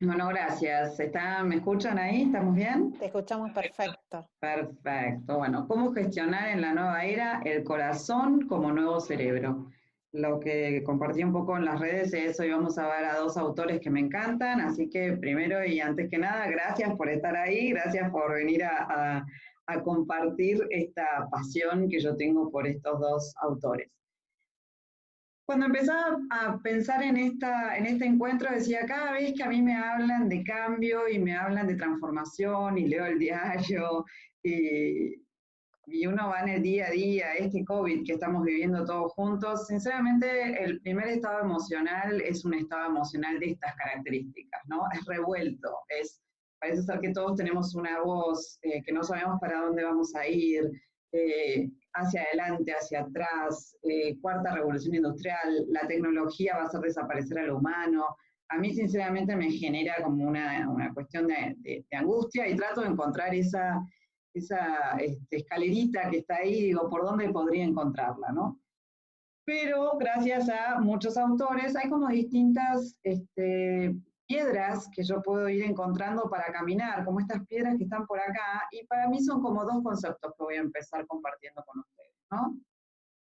Bueno, gracias. ¿Me escuchan ahí? ¿Estamos bien? Te escuchamos perfecto. Perfecto. Bueno, ¿cómo gestionar en la nueva era el corazón como nuevo cerebro? Lo que compartí un poco en las redes es hoy vamos a ver a dos autores que me encantan, así que primero y antes que nada, gracias por estar ahí, gracias por venir a compartir esta pasión que yo tengo por estos dos autores. Cuando empezaba a pensar en este encuentro, decía, cada vez que a mí me hablan de cambio y me hablan de transformación y leo el diario y, y uno va en el día a día, este COVID que estamos viviendo todos juntos, sinceramente el primer estado emocional es un estado emocional de estas características, ¿no? Es revuelto, parece ser que todos tenemos una voz, que no sabemos para dónde vamos a ir, hacia adelante, hacia atrás, cuarta revolución industrial, la tecnología va a hacer desaparecer a lo humano. A mí sinceramente me genera como una cuestión de angustia y trato de encontrar esa escalerita que está ahí, digo, ¿por dónde podría encontrarla, no? Pero gracias a muchos autores hay como distintas piedras que yo puedo ir encontrando para caminar, como estas piedras que están por acá, y para mí son como dos conceptos que voy a empezar compartiendo con ustedes, ¿no?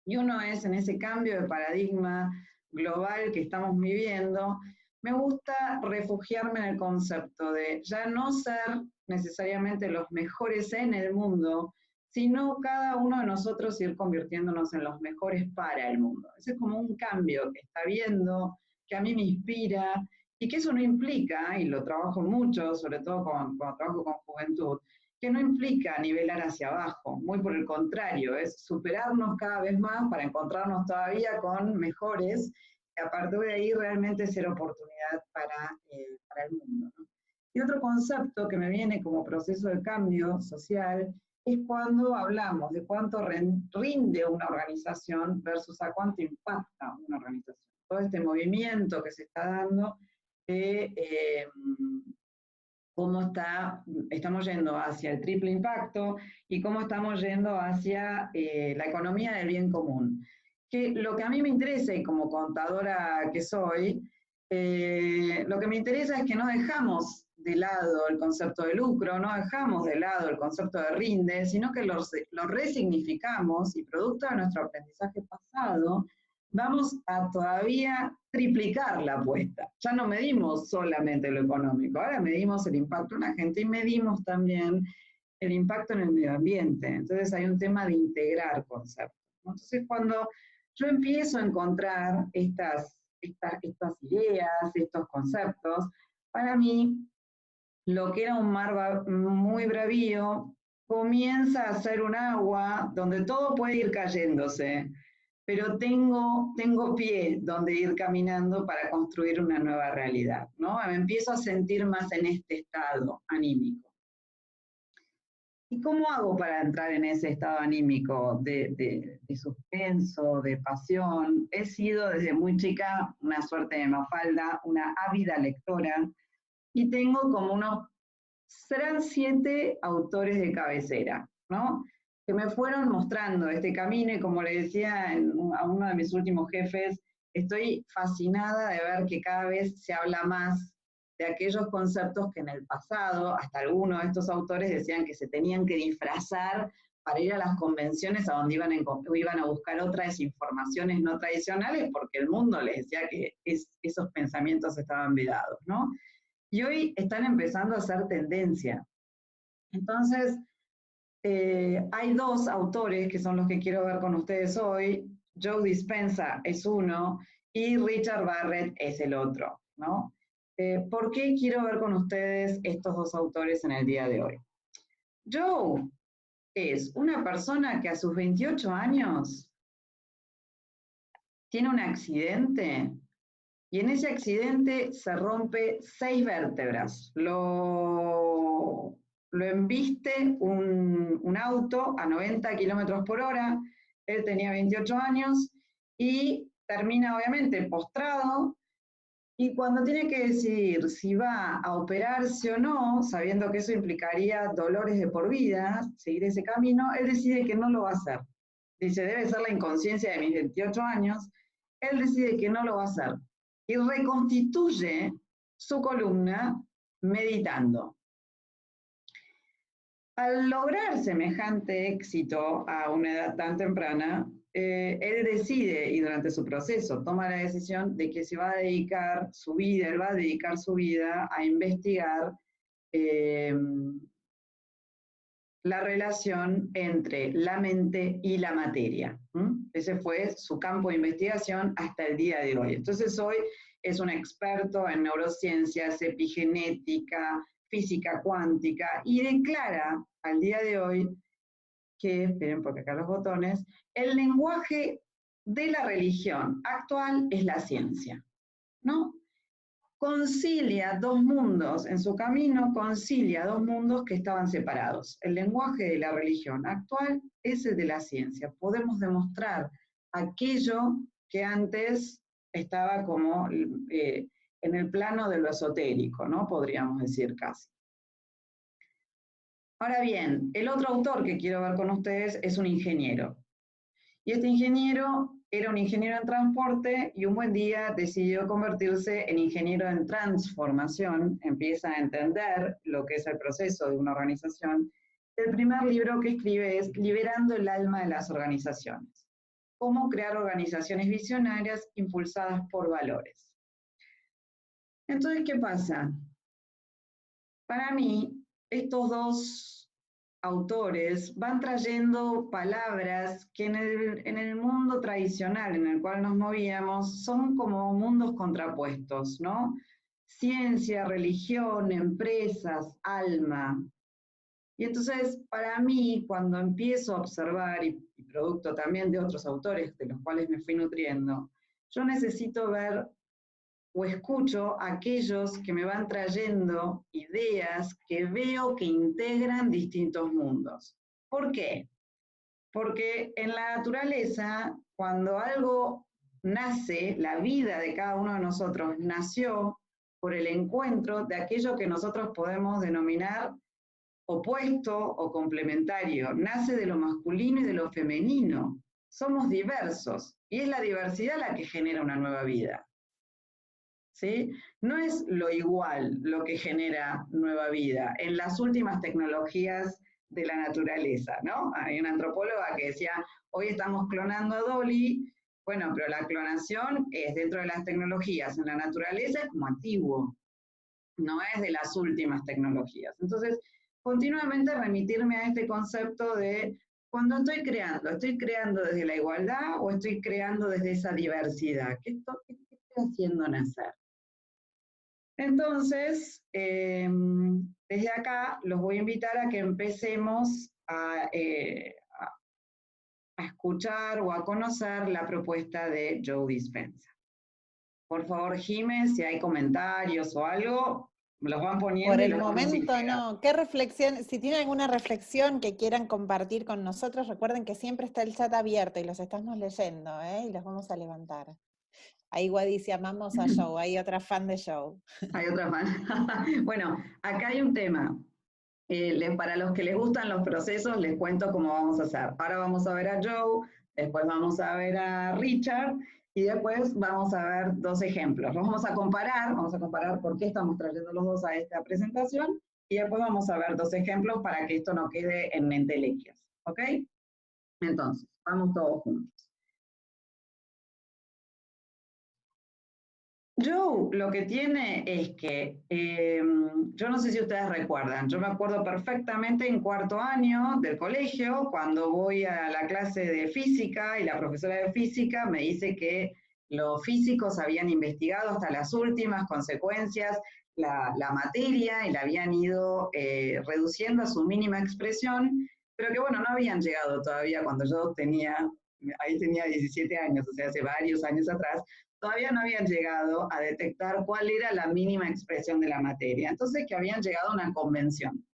Y uno es en ese cambio de paradigma global que estamos viviendo, me gusta refugiarme en el concepto de ya no ser necesariamente los mejores en el mundo, sino cada uno de nosotros ir convirtiéndonos en los mejores para el mundo. Ese es como un cambio que está viendo, que a mí me inspira y que eso no implica, y lo trabajo mucho, sobre todo cuando trabajo con juventud, que no implica nivelar hacia abajo, muy por el contrario, es superarnos cada vez más para encontrarnos todavía con mejores y a partir de ahí realmente ser oportunidad para el mundo, ¿no? Y otro concepto que me viene como proceso de cambio social es cuando hablamos de cuánto rinde una organización versus a cuánto impacta una organización. Todo este movimiento que se está dando de cómo estamos yendo hacia el triple impacto y cómo estamos yendo hacia la economía del bien común. Que lo que a mí me interesa, y como contadora que soy, lo que me interesa es que no dejamos de lado el concepto de lucro, no dejamos de lado el concepto de rinde, sino que lo resignificamos y producto de nuestro aprendizaje pasado, vamos a todavía triplicar la apuesta. Ya no medimos solamente lo económico, ahora medimos el impacto en la gente y medimos también el impacto en el medio ambiente. Entonces hay un tema de integrar conceptos. Entonces cuando yo empiezo a encontrar estas ideas, estos conceptos, para mí lo que era un mar muy bravío comienza a ser un agua donde todo puede ir cayéndose, pero tengo pie donde ir caminando para construir una nueva realidad, ¿no? Me empiezo a sentir más en este estado anímico. ¿Y cómo hago para entrar en ese estado anímico de suspenso, de pasión? He sido desde muy chica una suerte de Mafalda, una ávida lectora, y tengo como serán 7 autores de cabecera, ¿no? Que me fueron mostrando este camino y como le decía a uno de mis últimos jefes, estoy fascinada de ver que cada vez se habla más de aquellos conceptos que en el pasado, hasta algunos de estos autores decían que se tenían que disfrazar para ir a las convenciones a donde iban a buscar otras informaciones no tradicionales porque el mundo les decía que esos pensamientos estaban vedados, ¿no? Y hoy están empezando a hacer tendencia. Entonces, hay dos autores que son los que quiero ver con ustedes hoy. Joe Dispenza es uno y Richard Barrett es el otro, ¿no? ¿Por qué quiero ver con ustedes estos dos autores en el día de hoy? Joe es una persona que a sus 28 años tiene un accidente y en ese accidente se rompe 6 vértebras. Lo embiste un auto a 90 kilómetros por hora, él tenía 28 años y termina obviamente postrado y cuando tiene que decidir si va a operarse o no, sabiendo que eso implicaría dolores de por vida, seguir ese camino, él decide que no lo va a hacer. Dice, debe ser la inconsciencia de mis 28 años, él decide que no lo va a hacer y reconstituye su columna Meditando. Al lograr semejante éxito a una edad tan temprana, él decide, y durante su proceso toma la decisión de que se va a dedicar su vida, él va a dedicar su vida a investigar la relación entre la mente y la materia. Ese fue su campo de investigación hasta el día de hoy. Entonces hoy es un experto en neurociencias, epigenética, física cuántica, y declara al día de hoy que, esperen porque acá los botones, el lenguaje de la religión actual es la ciencia, ¿no? Concilia dos mundos, en su camino concilia dos mundos que estaban separados. El lenguaje de la religión actual es el de la ciencia. Podemos demostrar aquello que antes estaba como en el plano de lo esotérico, ¿no? Podríamos decir casi. Ahora bien, el otro autor que quiero ver con ustedes es un ingeniero. Y este ingeniero era un ingeniero en transporte y un buen día decidió convertirse en ingeniero en transformación, empieza a entender lo que es el proceso de una organización. El primer libro que escribe es Liberando el alma de las organizaciones. Cómo crear organizaciones visionarias impulsadas por valores. Entonces, ¿qué pasa? Para mí, estos dos autores van trayendo palabras que en el mundo tradicional en el cual nos movíamos son como mundos contrapuestos, ¿no? Ciencia, religión, empresas, alma. Y entonces, para mí, cuando empiezo a observar, y producto también de otros autores de los cuales me fui nutriendo, yo necesito ver o escucho a aquellos que me van trayendo ideas que veo que integran distintos mundos. ¿Por qué? Porque en la naturaleza, cuando algo nace, la vida de cada uno de nosotros nació por el encuentro de aquello que nosotros podemos denominar opuesto o complementario. Nace de lo masculino y de lo femenino. Somos diversos y es la diversidad la que genera una nueva vida. ¿Sí? No es lo igual lo que genera nueva vida en las últimas tecnologías de la naturaleza, ¿no? Hay una antropóloga que decía, hoy estamos clonando a Dolly, bueno, pero la clonación es dentro de las tecnologías, en la naturaleza es como antiguo, no es de las últimas tecnologías. Entonces, continuamente remitirme a este concepto de cuando estoy creando desde la igualdad o estoy creando desde esa diversidad, ¿qué estoy haciendo nacer? Entonces, desde acá los voy a invitar a que empecemos a escuchar o a conocer la propuesta de Joe Dispenza. Por favor, Jiménez, si hay comentarios o algo, me los van poniendo. Por el momento no. ¿Qué reflexión? Si tienen alguna reflexión que quieran compartir con nosotros, recuerden que siempre está el chat abierto y los estamos leyendo, y los vamos a levantar. Ahí Guadi dice, amamos a Joe, hay otra fan de Joe. Hay otra fan. Bueno, acá hay un tema. Para los que les gustan los procesos, les cuento cómo vamos a hacer. Ahora vamos a ver a Joe, después vamos a ver a Richard, y después vamos a ver dos ejemplos. Los vamos a comparar por qué estamos trayendo los dos a esta presentación, y después vamos a ver dos ejemplos para que esto no quede en entelequias. ¿Ok? Entonces, vamos todos juntos. Joe lo que tiene es que, yo no sé si ustedes recuerdan, yo me acuerdo perfectamente en cuarto año del colegio, cuando voy a la clase de física y la profesora de física me dice que los físicos habían investigado hasta las últimas consecuencias la materia y la habían ido reduciendo a su mínima expresión, pero que bueno, no habían llegado todavía cuando yo ahí tenía 17 años, o sea, hace varios años atrás, todavía no habían llegado a detectar cuál era la mínima expresión de la materia. Entonces, que habían llegado a una convención,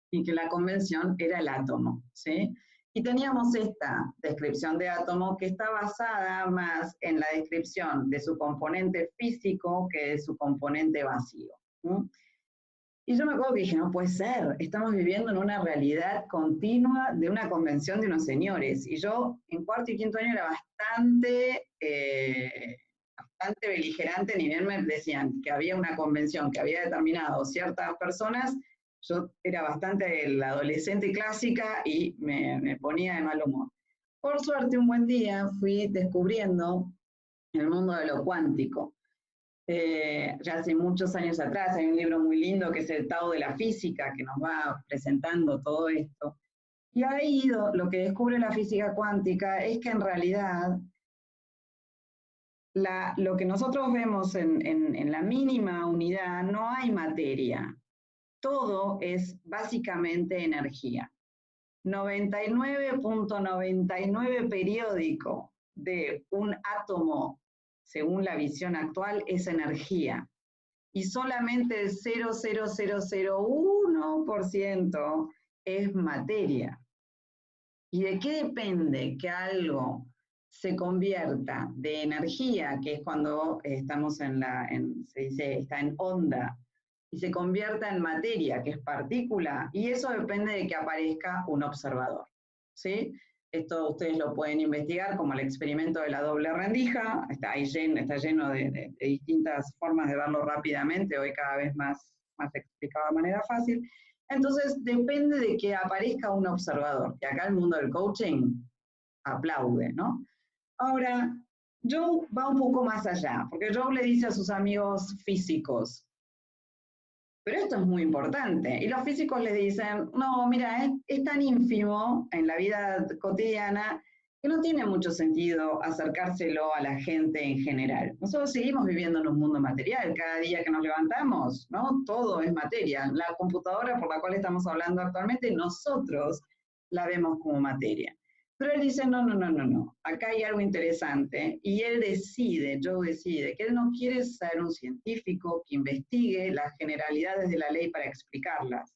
y que la convención era el átomo, ¿sí? Y teníamos esta descripción de átomo que está basada más en la descripción de su componente físico que de su componente vacío. ¿Sí? Y yo me acuerdo que dije, no puede ser, estamos viviendo en una realidad continua de una convención de unos señores. Y yo en cuarto y quinto año era bastante bastante beligerante, ni bien me decían que había una convención que había determinado ciertas personas, yo era bastante la adolescente clásica y me ponía de mal humor. Por suerte, un buen día fui descubriendo el mundo de lo cuántico. Ya hace muchos años atrás hay un libro muy lindo que es el Tao de la Física, que nos va presentando todo esto. Y ahí lo que descubre la física cuántica es que en realidad lo que nosotros vemos en la mínima unidad no hay materia. Todo es básicamente energía. 99.99 periódico de un átomo, según la visión actual, es energía. Y solamente el 0,0001% es materia. ¿Y de qué depende que algo se convierta de energía, que es cuando estamos se dice, está en onda, y se convierta en materia, que es partícula? Y eso depende de que aparezca un observador, ¿sí? Esto ustedes lo pueden investigar como el experimento de la doble rendija, está lleno de distintas formas de verlo rápidamente, hoy cada vez más explicado de manera fácil. Entonces, depende de que aparezca un observador, que acá el mundo del coaching aplaude, ¿no? Ahora, Joe va un poco más allá, porque Joe le dice a sus amigos físicos, pero esto es muy importante, y los físicos le dicen, no, mira, es tan ínfimo en la vida cotidiana que no tiene mucho sentido acercárselo a la gente en general. Nosotros seguimos viviendo en un mundo material, cada día que nos levantamos, ¿no? Todo es materia. La computadora por la cual estamos hablando actualmente, nosotros la vemos como materia. Pero él dice, no, acá hay algo interesante, y él decide, Joe decide, que él no quiere ser un científico que investigue las generalidades de la ley para explicarlas.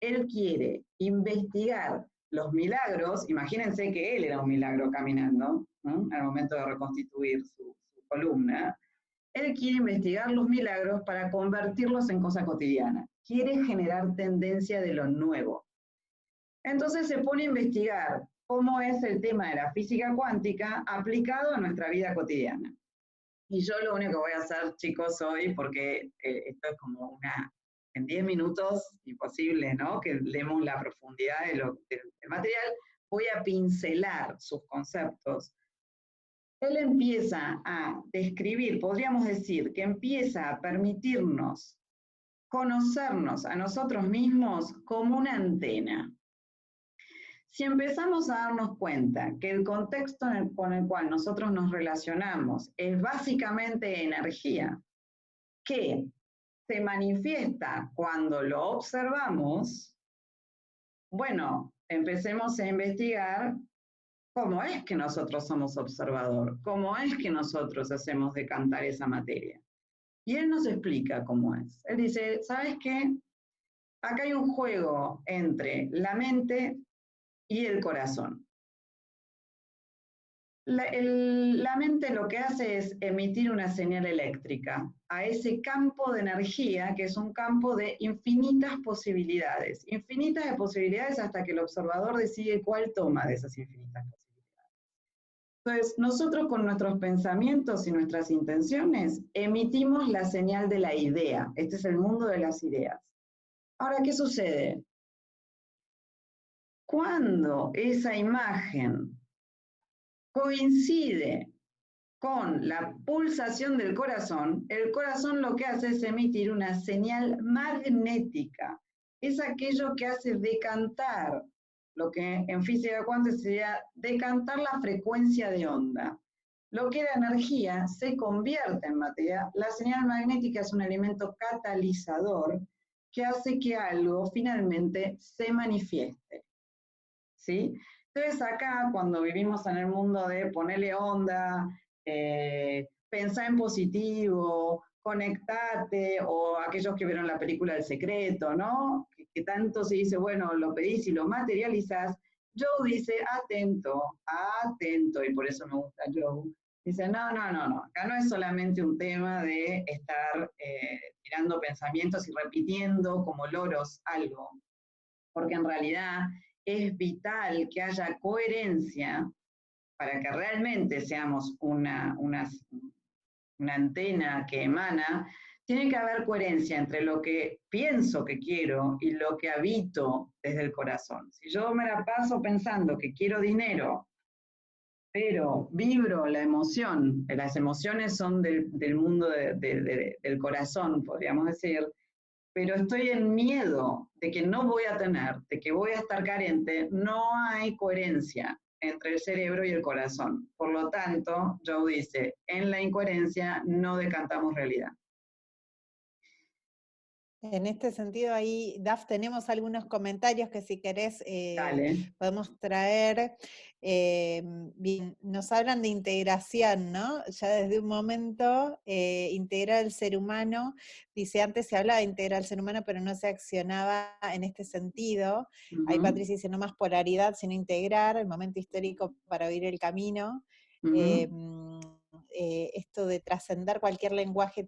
Él quiere investigar los milagros. Imagínense que él era un milagro caminando, ¿no? Al momento de reconstituir su columna. Él quiere investigar los milagros para convertirlos en cosa cotidiana. Quiere generar tendencia de lo nuevo. Entonces se pone a investigar cómo es el tema de la física cuántica aplicado a nuestra vida cotidiana. Y yo lo único que voy a hacer, chicos, hoy, porque esto es como en 10 minutos, imposible, ¿no? Que demos la profundidad del material, voy a pincelar sus conceptos. Él empieza a describir, podríamos decir, que empieza a permitirnos conocernos a nosotros mismos como una antena. Si empezamos a darnos cuenta que el contexto con el cual nosotros nos relacionamos es básicamente energía, que se manifiesta cuando lo observamos, bueno, empecemos a investigar cómo es que nosotros somos observador, cómo es que nosotros hacemos decantar esa materia. Y él nos explica cómo es. Él dice, ¿sabes qué? Acá hay un juego entre la mente y el corazón. La mente lo que hace es emitir una señal eléctrica a ese campo de energía, que es un campo de infinitas posibilidades hasta que el observador decide cuál toma de esas infinitas posibilidades. Entonces, nosotros con nuestros pensamientos y nuestras intenciones emitimos la señal de la idea. Este es el mundo de las ideas. Ahora, ¿qué sucede? Cuando esa imagen coincide con la pulsación del corazón, el corazón lo que hace es emitir una señal magnética. Es aquello que hace decantar, lo que en física cuántica sería decantar la frecuencia de onda. Lo que era energía se convierte en materia. La señal magnética es un elemento catalizador que hace que algo finalmente se manifieste, ¿sí? Entonces acá, cuando vivimos en el mundo de ponerle onda, pensar en positivo, conectate, o aquellos que vieron la película El Secreto, ¿no? Que tanto se dice, bueno, lo pedís y lo materializás. Joe dice, atento, y por eso me gusta Joe. Dice, no, acá no es solamente un tema de estar tirando pensamientos y repitiendo como loros algo, porque en realidad es vital que haya coherencia para que realmente seamos una una antena que emana, tiene que haber coherencia entre lo que pienso que quiero y lo que habito desde el corazón. Si yo me la paso pensando que quiero dinero, pero vibro la emoción, las emociones son del mundo del corazón, podríamos decir, pero estoy en miedo de que no voy a tener, de que voy a estar carente, no hay coherencia entre el cerebro y el corazón. Por lo tanto, Joe dice, en la incoherencia no decantamos realidad. En este sentido, ahí, Daf, tenemos algunos comentarios que si querés podemos traer. Bien, nos hablan de integración, ¿no? Ya desde un momento, integrar al ser humano. Dice, antes se hablaba de integrar al ser humano, pero no se accionaba en este sentido. Ahí Patricia dice, no más polaridad, sino integrar, el momento histórico para oír el camino. Esto de trascender cualquier lenguaje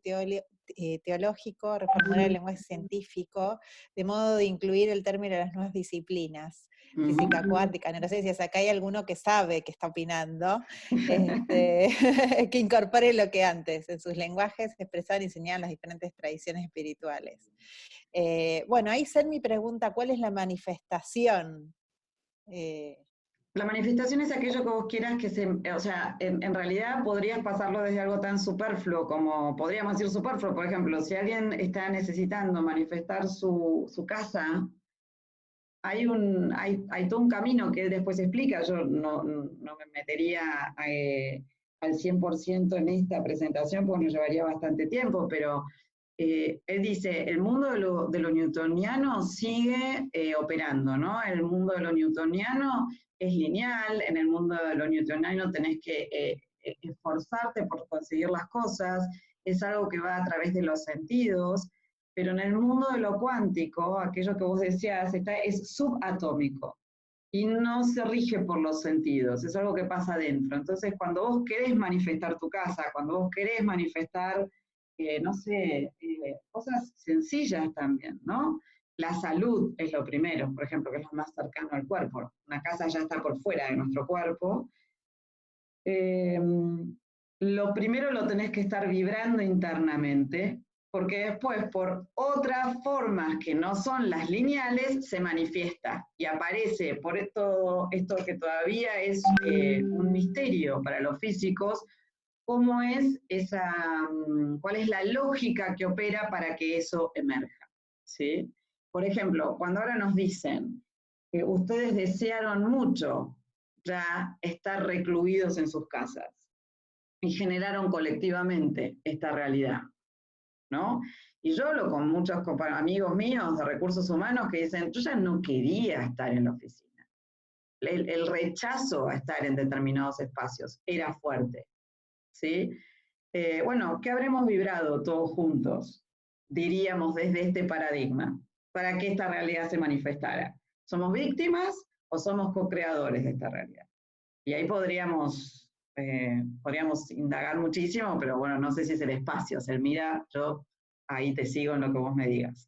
teológico, reformular el lenguaje científico, de modo de incluir el término de las nuevas disciplinas, física cuántica, neurociencias. Acá hay alguno que sabe que está opinando, que incorpore lo que antes en sus lenguajes expresaban y enseñaban las diferentes tradiciones espirituales. Bueno, ahí Ser mi pregunta, ¿cuál es la manifestación? La manifestación es aquello que vos quieras que o sea, en realidad podrías pasarlo desde algo tan superfluo como, podríamos decir superfluo, por ejemplo, si alguien está necesitando manifestar su casa, hay todo un camino que él después explica, yo no me metería al 100% en esta presentación porque nos llevaría bastante tiempo, pero él dice, el mundo de lo newtoniano sigue operando, ¿no? El mundo de lo newtoniano es lineal, en el mundo de lo newtoniano tenés que esforzarte por conseguir las cosas, es algo que va a través de los sentidos, pero en el mundo de lo cuántico, aquello que vos decías, es subatómico y no se rige por los sentidos, es algo que pasa adentro. Entonces, cuando vos querés manifestar tu casa, cuando vos querés manifestar no sé, cosas sencillas también, ¿no? La salud es lo primero, por ejemplo, que es lo más cercano al cuerpo. Una casa ya está por fuera de nuestro cuerpo. Lo primero lo tenés que estar vibrando internamente, porque después, por otras formas que no son las lineales, se manifiesta y aparece por esto que todavía es un misterio para los físicos, cómo es cuál es la lógica que opera para que eso emerja, ¿sí? Por ejemplo, cuando ahora nos dicen que ustedes desearon mucho ya estar recluidos en sus casas y generaron colectivamente esta realidad, ¿no? Y yo hablo con muchos amigos míos de recursos humanos que dicen, yo ya no quería estar en la oficina. El rechazo a estar en determinados espacios era fuerte, ¿sí? Bueno, ¿qué habremos vibrado todos juntos, diríamos, desde este paradigma, para que esta realidad se manifestara? ¿Somos víctimas o somos co-creadores de esta realidad? Y ahí podríamos indagar muchísimo, pero bueno, no sé si es el espacio. Selmira, yo ahí te sigo en lo que vos me digas.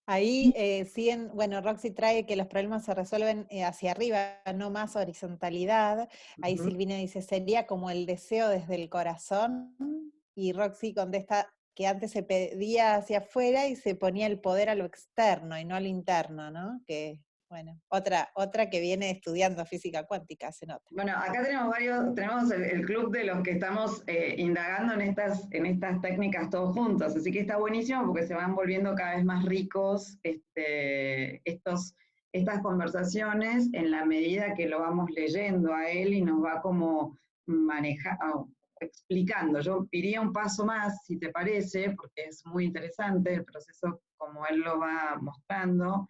Ahí siguen, bueno, Roxy trae que los problemas se resuelven hacia arriba, no más horizontalidad. Ahí Silvina dice, sería como el deseo desde el corazón. Y Roxy contesta que antes se pedía hacia afuera y se ponía el poder a lo externo y no a lo interno, ¿no? Que, bueno, otra que viene estudiando física cuántica, se nota. Bueno, acá tenemos el club de los que estamos indagando en estas técnicas todos juntos, así que está buenísimo porque se van volviendo cada vez más ricos estas conversaciones en la medida que lo vamos leyendo a él y nos va como explicando. Yo iría un paso más, si te parece, porque es muy interesante el proceso como él lo va mostrando.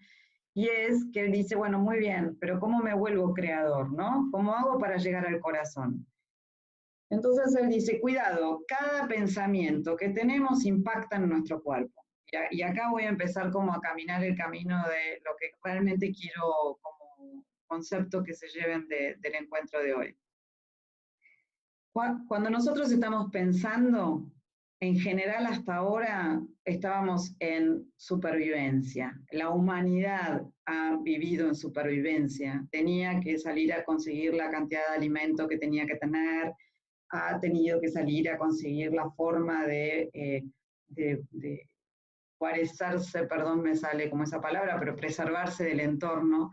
Y es que él dice, bueno, muy bien, pero ¿cómo me vuelvo creador, no? ¿Cómo hago para llegar al corazón? Entonces él dice, cuidado, cada pensamiento que tenemos impacta en nuestro cuerpo. Y acá voy a empezar como a caminar el camino de lo que realmente quiero como concepto que se lleven del encuentro de hoy. Cuando nosotros estamos pensando, en general hasta ahora estábamos en supervivencia. La humanidad ha vivido en supervivencia. Tenía que salir a conseguir la cantidad de alimento que tenía que tener, ha tenido que salir a conseguir la forma de guarecerse, perdón, me sale como esa palabra, pero preservarse del entorno.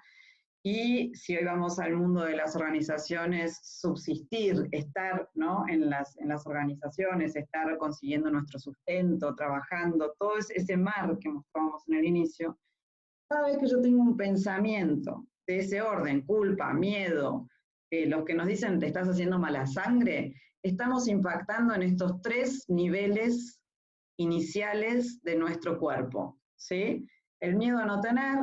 Y si hoy vamos al mundo de las organizaciones, subsistir, estar, ¿no?, en las organizaciones, estar consiguiendo nuestro sustento, trabajando, todo ese mar que mostrábamos en el inicio, cada vez que yo tengo un pensamiento de ese orden, culpa, miedo, los que nos dicen te estás haciendo mala sangre, estamos impactando en estos 3 niveles iniciales de nuestro cuerpo, ¿sí? El miedo a no tener,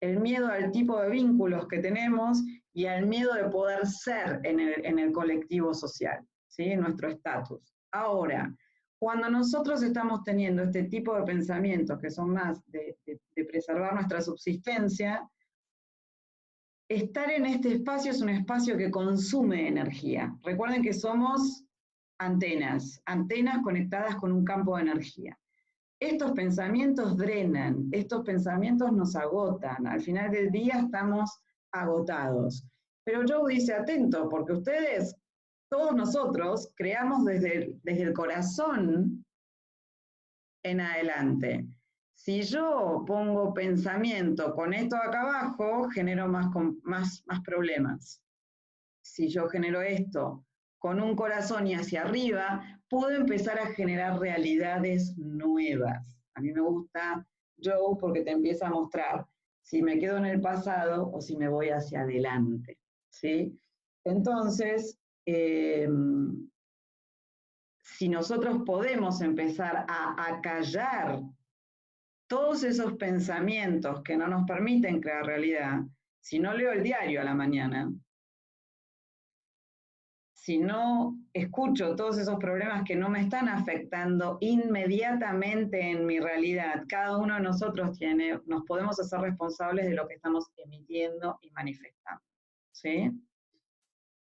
el miedo al tipo de vínculos que tenemos y al miedo de poder ser en el colectivo social, ¿sí? Nuestro estatus. Ahora, cuando nosotros estamos teniendo este tipo de pensamientos que son más de preservar nuestra subsistencia, estar en este espacio es un espacio que consume energía. Recuerden que somos antenas conectadas con un campo de energía. Estos pensamientos drenan, estos pensamientos nos agotan, al final del día estamos agotados. Pero Joe dice, atento, porque ustedes, todos nosotros, creamos desde el corazón en adelante. Si yo pongo pensamiento con esto acá abajo, genero más problemas. Si yo genero esto con un corazón y hacia arriba, puedo empezar a generar realidades nuevas. A mí me gusta Joe porque te empieza a mostrar si me quedo en el pasado o si me voy hacia adelante, ¿sí? Entonces, si nosotros podemos empezar a acallar todos esos pensamientos que no nos permiten crear realidad, si no leo el diario a la mañana, si no escucho todos esos problemas que no me están afectando inmediatamente en mi realidad, cada uno de nosotros nos podemos hacer responsables de lo que estamos emitiendo y manifestando, ¿sí?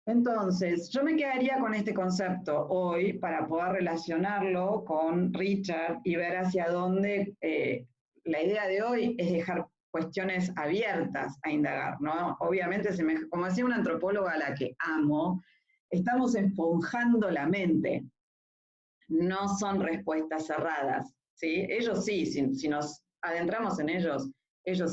Entonces, yo me quedaría con este concepto hoy para poder relacionarlo con Richard y ver hacia dónde la idea de hoy es dejar cuestiones abiertas a indagar, ¿no? Obviamente, como decía una antropóloga a la que amo, estamos esponjando la mente, no son respuestas cerradas, ¿sí? Ellos sí, si nos adentramos en ellos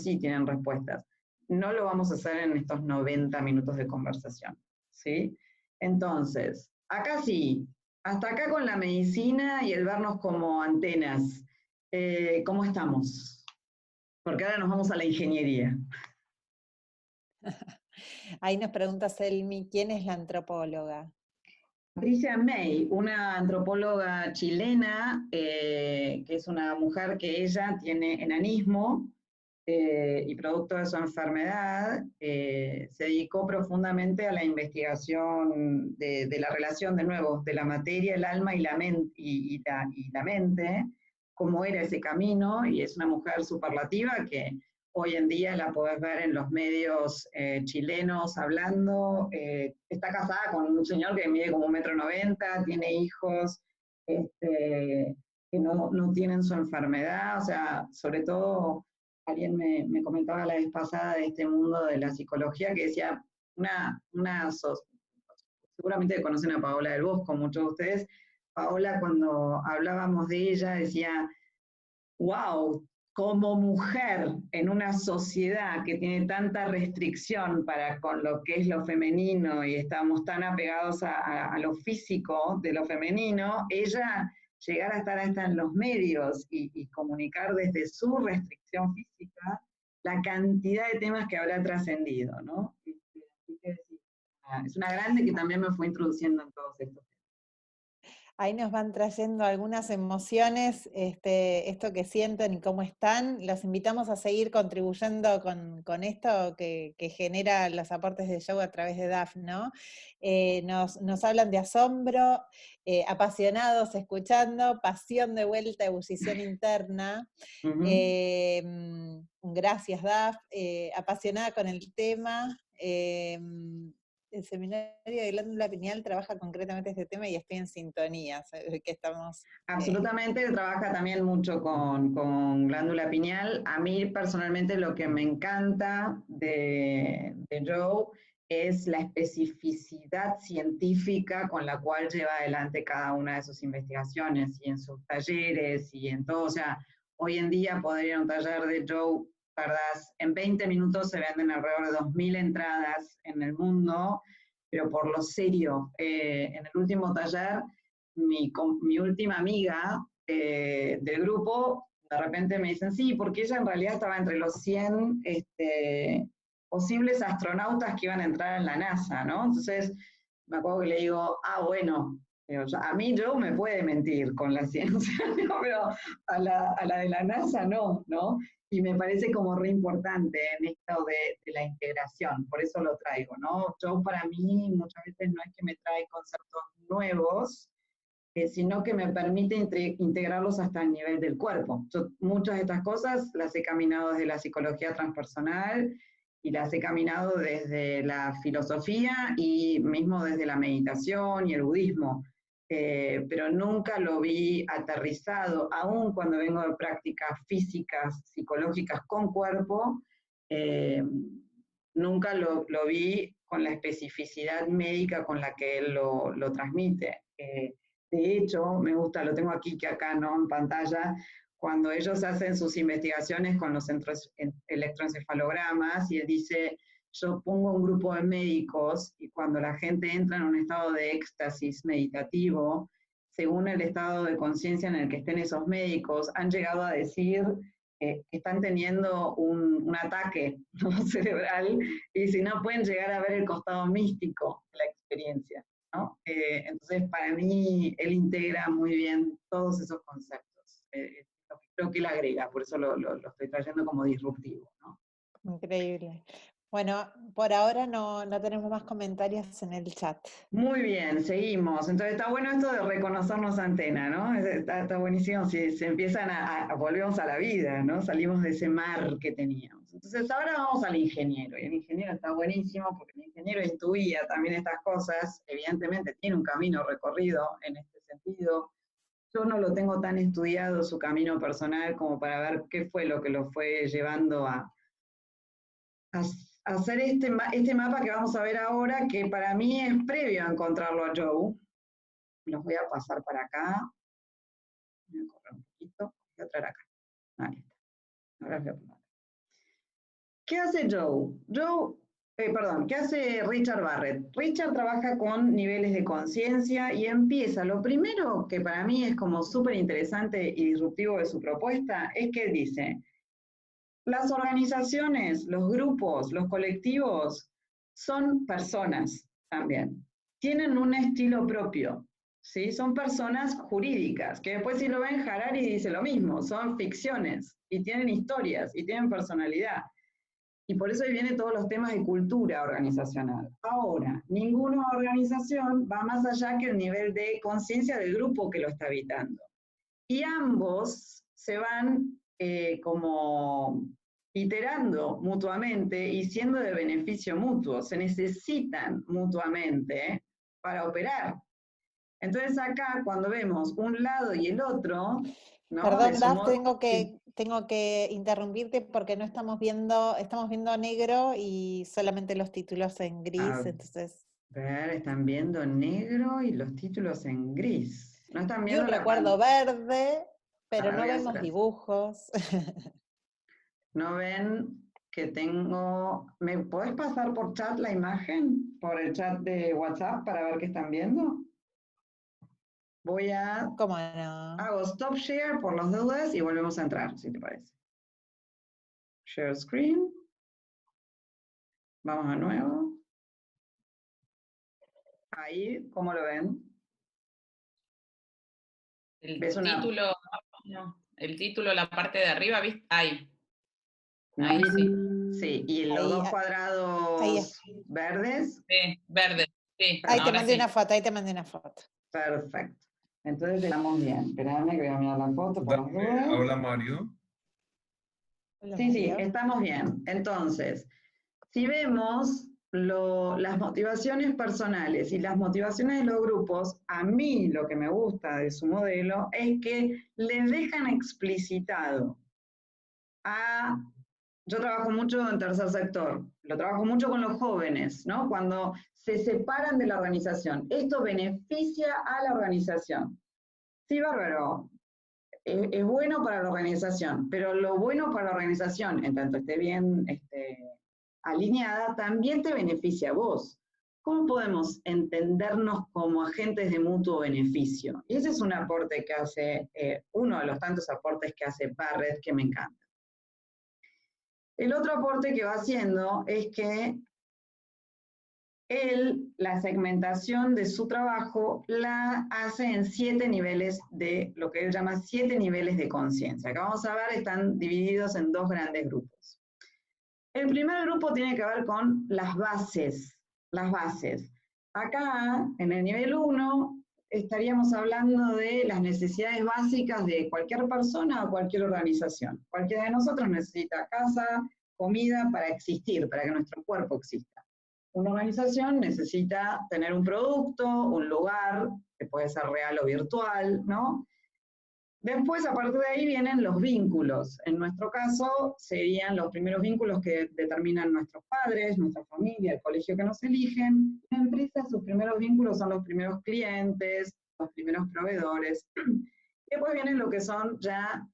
sí tienen respuestas. No lo vamos a hacer en estos 90 minutos de conversación, ¿sí? Entonces, acá sí, hasta acá con la medicina y el vernos como antenas. ¿Cómo estamos? Porque ahora nos vamos a la ingeniería. Ahí nos pregunta Selmi, ¿quién es la antropóloga? Patricia May, una antropóloga chilena, que es una mujer que ella tiene enanismo y producto de su enfermedad, se dedicó profundamente a la investigación de la relación, de nuevo, de la materia, el alma y la mente, cómo era ese camino, y es una mujer superlativa que hoy en día la podés ver en los medios chilenos hablando. Está casada con un señor que mide como 1,90 m, tiene hijos que no tienen su enfermedad. O sea, sobre todo, alguien me comentaba la vez pasada de este mundo de la psicología que decía, seguramente conocen a Paola del Bosco, muchos de ustedes. Paola, cuando hablábamos de ella, decía, wow, como mujer en una sociedad que tiene tanta restricción con lo que es lo femenino y estamos tan apegados a lo físico de lo femenino, ella llegar a estar hasta en los medios y comunicar desde su restricción física la cantidad de temas que habrá trascendido, ¿no? Así que sí, es una grande que también me fue introduciendo en todos estos temas. Ahí nos van trayendo algunas emociones, esto que sienten y cómo están. Los invitamos a seguir contribuyendo con esto que genera los aportes de Joe a través de DAF, ¿no? Nos hablan de asombro, apasionados escuchando, pasión de vuelta, ebullición interna. Gracias, DAF, apasionada con el tema. El seminario de glándula pineal trabaja concretamente este tema y estoy en sintonía, que estamos... Absolutamente, trabaja también mucho con glándula pineal. A mí personalmente lo que me encanta de Joe es la especificidad científica con la cual lleva adelante cada una de sus investigaciones y en sus talleres y en todo. O sea, hoy en día poder ir a un taller de Joe, tardás, en 20 minutos se venden alrededor de 2.000 entradas en el mundo, pero por lo serio, en el último taller, mi última amiga del grupo, de repente me dicen, sí, porque ella en realidad estaba entre los 100 posibles astronautas que iban a entrar en la NASA, ¿no? Entonces, me acuerdo que le digo, bueno, a mí Joe me puede mentir con la ciencia, pero a la de la NASA no, ¿no? Y me parece como re importante en esto de la integración, por eso lo traigo, ¿no? Joe para mí muchas veces no es que me trae conceptos nuevos, sino que me permite integrarlos hasta el nivel del cuerpo. Yo muchas de estas cosas las he caminado desde la psicología transpersonal y las he caminado desde la filosofía y mismo desde la meditación y el budismo, pero nunca lo vi aterrizado, aún cuando vengo de prácticas físicas, psicológicas con cuerpo, nunca lo vi con la especificidad médica con la que él lo transmite. De hecho, me gusta, lo tengo aquí que acá, ¿no? En pantalla, cuando ellos hacen sus investigaciones con los electroencefalogramas y él dice, yo pongo un grupo de médicos y cuando la gente entra en un estado de éxtasis meditativo, según el estado de conciencia en el que estén esos médicos, han llegado a decir que están teniendo un ataque, ¿no? cerebral y si no pueden llegar a ver el costado místico de la experiencia, ¿no? Entonces, para mí, él integra muy bien todos esos conceptos. Creo que él agrega, por eso lo estoy trayendo como disruptivo, ¿no? Increíble. Bueno, por ahora no tenemos más comentarios en el chat. Muy bien, seguimos. Entonces está bueno esto de reconocernos antena, ¿no? Está buenísimo si se empiezan volvemos a la vida, ¿no? Salimos de ese mar que teníamos. Entonces ahora vamos al ingeniero, y el ingeniero está buenísimo porque el ingeniero intuía también estas cosas, evidentemente tiene un camino recorrido en este sentido. Yo no lo tengo tan estudiado su camino personal como para ver qué fue lo que lo fue llevando a hacer este mapa que vamos a ver ahora, que para mí es previo a encontrarlo a Joe. Los voy a pasar para acá. Voy a correr un poquito. Voy a traer acá. Ahí está. Ahora voy a poner. ¿Qué hace Joe? ¿Qué hace Richard Barrett? Richard trabaja con niveles de conciencia y empieza, lo primero que para mí es como súper interesante y disruptivo de su propuesta, es que dice, las organizaciones, los grupos, los colectivos son personas también. Tienen un estilo propio, ¿sí? Son personas jurídicas, que después si lo ven, Harari dice lo mismo, son ficciones y tienen historias y tienen personalidad. Y por eso ahí vienen todos los temas de cultura organizacional. Ahora, ninguna organización va más allá que el nivel de conciencia del grupo que lo está habitando. Y ambos se van como iterando mutuamente y siendo de beneficio mutuo. Se necesitan mutuamente para operar. Entonces acá, cuando vemos un lado y el otro, ¿no? Perdón, Daf, tengo que interrumpirte porque no estamos viendo negro y solamente los títulos en gris, entonces. A ver, están viendo negro y los títulos en gris. No están Y viendo un la recuerdo verde, pero no voy a vemos hacer dibujos. No ven que tengo. ¿Me podés pasar por chat la imagen? Por el chat de WhatsApp para ver qué están viendo. Voy a. ¿Cómo no? Hago stop share por las dudas y volvemos a entrar, si te parece. Share screen. Vamos a nuevo. Ahí, ¿cómo lo ven? El título, el título, la parte de arriba, ¿viste? Ahí. Ahí sí. Sí, y los Ahí, dos cuadrados verdes. Sí, verde. Sí, ahí te mandé sí. una foto, Perfecto. Entonces estamos bien. Espérame que voy a mirar la foto por las dudas. Hola, Mario. Sí, estamos bien. Entonces, si vemos las motivaciones personales y las motivaciones de los grupos, a mí lo que me gusta de su modelo es que les dejan explicitado a yo trabajo mucho en tercer sector, lo trabajo mucho con los jóvenes, ¿no? Cuando se separan de la organización. Esto beneficia a la organización. Sí, bárbaro, es bueno para la organización, pero lo bueno para la organización, en tanto esté bien alineada, también te beneficia a vos. ¿Cómo podemos entendernos como agentes de mutuo beneficio? Y ese es un aporte que hace, uno de los tantos aportes que hace Barrett, que me encanta. El otro aporte que va haciendo es que él, la segmentación de su trabajo, la hace en 7 niveles de lo que él llama 7 niveles de conciencia. Acá vamos a ver, están divididos en 2 grandes grupos. El primer grupo tiene que ver con las bases. Las bases. Acá, en el nivel 1, estaríamos hablando de las necesidades básicas de cualquier persona o cualquier organización. Cualquiera de nosotros necesita casa, comida para existir, para que nuestro cuerpo exista. Una organización necesita tener un producto, un lugar, que puede ser real o virtual, ¿no? Después, a partir de ahí, vienen los vínculos. En nuestro caso, serían los primeros vínculos que determinan nuestros padres, nuestra familia, el colegio que nos eligen. La empresa, sus primeros vínculos son los primeros clientes, los primeros proveedores. Después vienen lo que son ya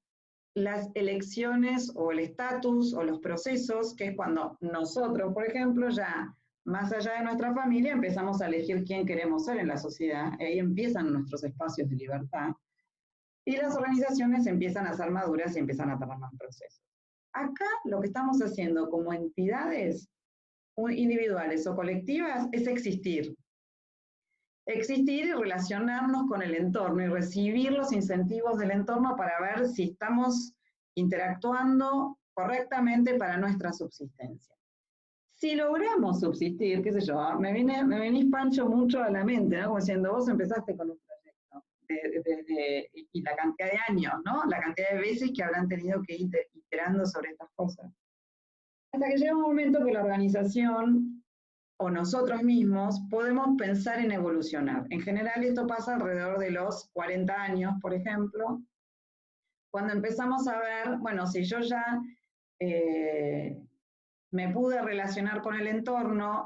las elecciones o el estatus o los procesos, que es cuando nosotros, por ejemplo, ya más allá de nuestra familia, empezamos a elegir quién queremos ser en la sociedad. Ahí empiezan nuestros espacios de libertad. Y las organizaciones empiezan a ser maduras y empiezan a tener más procesos. Acá lo que estamos haciendo como entidades individuales o colectivas es existir. Existir y relacionarnos con el entorno y recibir los incentivos del entorno para ver si estamos interactuando correctamente para nuestra subsistencia. Si logramos subsistir, qué sé yo, me venís, Pancho, mucho a la mente, ¿no? Como diciendo, vos empezaste con un y la cantidad de años, ¿no? La cantidad de veces que habrán tenido que ir iterando sobre estas cosas. Hasta que llega un momento que la organización o nosotros mismos podemos pensar en evolucionar. En general esto pasa alrededor de los 40 años, por ejemplo, cuando empezamos a ver, bueno, si yo ya me pude relacionar con el entorno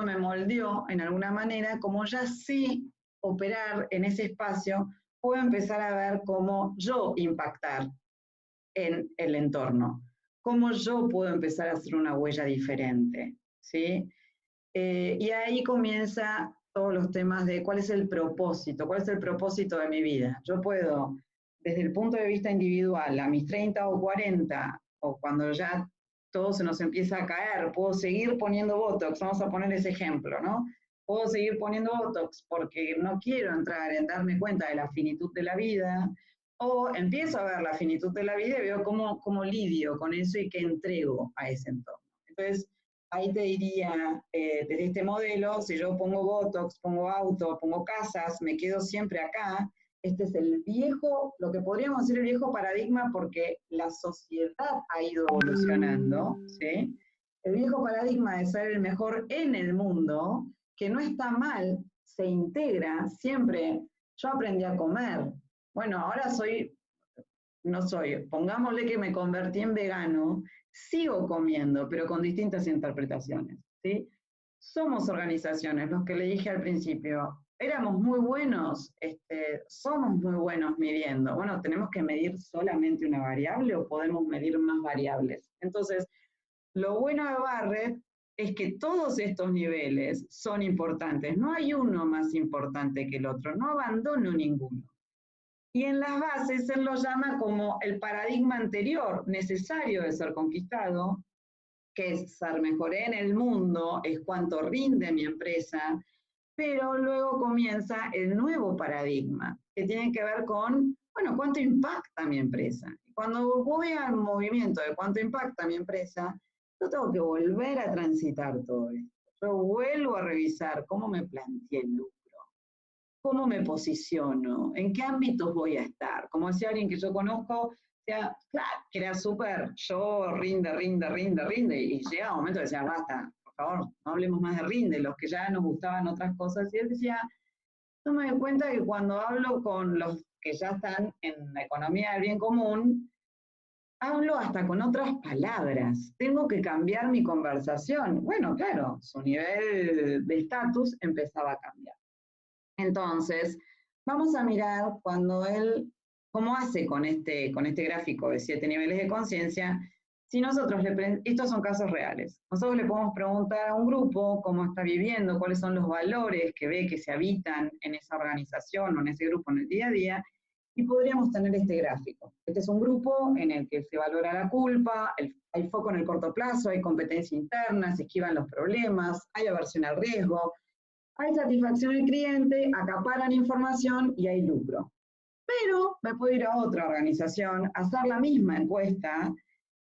me moldeó en alguna manera, como ya sí operar en ese espacio, puedo empezar a ver cómo yo impactar en el entorno, cómo yo puedo empezar a hacer una huella diferente, ¿sí? Y ahí comienza todos los temas de cuál es el propósito de mi vida. Yo puedo, desde el punto de vista individual, a mis 30 o 40, o cuando ya todo se nos empieza a caer, puedo seguir poniendo Botox, vamos a poner ese ejemplo, ¿no? Puedo seguir poniendo Botox porque no quiero entrar en darme cuenta de la finitud de la vida, o empiezo a ver la finitud de la vida y veo cómo lidio con eso y qué entrego a ese entorno. Entonces, ahí te diría, desde este modelo, si yo pongo Botox, pongo auto, pongo casas, me quedo siempre acá, este es el viejo, lo que podríamos decir el viejo paradigma, porque la sociedad ha ido evolucionando, ¿sí? El viejo paradigma de ser el mejor en el mundo, que no está mal, se integra siempre. Yo aprendí a comer. Bueno, ahora pongámosle que me convertí en vegano, sigo comiendo, pero con distintas interpretaciones, ¿sí? Somos organizaciones, los que le dije al principio, éramos muy buenos, somos muy buenos midiendo. Bueno, ¿tenemos que medir solamente una variable o podemos medir más variables? Entonces, lo bueno de Barrett es que todos estos niveles son importantes. No hay uno más importante que el otro, no abandono ninguno. Y en las bases él lo llama como el paradigma anterior necesario de ser conquistado, que es ser mejor en el mundo, es cuánto rinde mi empresa, pero luego comienza el nuevo paradigma, que tiene que ver con, bueno, cuánto impacta mi empresa. Cuando voy al movimiento de cuánto impacta mi empresa, yo tengo que volver a transitar todo esto. Yo vuelvo a revisar cómo me planteé el lucro, cómo me posiciono, en qué ámbitos voy a estar. Como decía alguien que yo conozco, decía, claro, que era súper, yo rinde, y llega un momento que decía, basta, por favor, no hablemos más de rinde, los que ya nos gustaban otras cosas, y él decía, yo me doy cuenta que cuando hablo con los que ya están en la economía del bien común, hablo hasta con otras palabras, tengo que cambiar mi conversación. Bueno, claro, su nivel de estatus empezaba a cambiar. Entonces, vamos a mirar cuando él, cómo hace con este gráfico de 7 niveles de conciencia. Si nosotros estos son casos reales, nosotros le podemos preguntar a un grupo cómo está viviendo, cuáles son los valores que ve que se habitan en esa organización o en ese grupo en el día a día, y podríamos tener este gráfico. Este es un grupo en el que se valora la culpa, hay foco en el corto plazo, hay competencia interna, se esquivan los problemas, hay aversión al riesgo, hay satisfacción del cliente, acaparan información y hay lucro. Pero me puedo ir a otra organización, hacer la misma encuesta,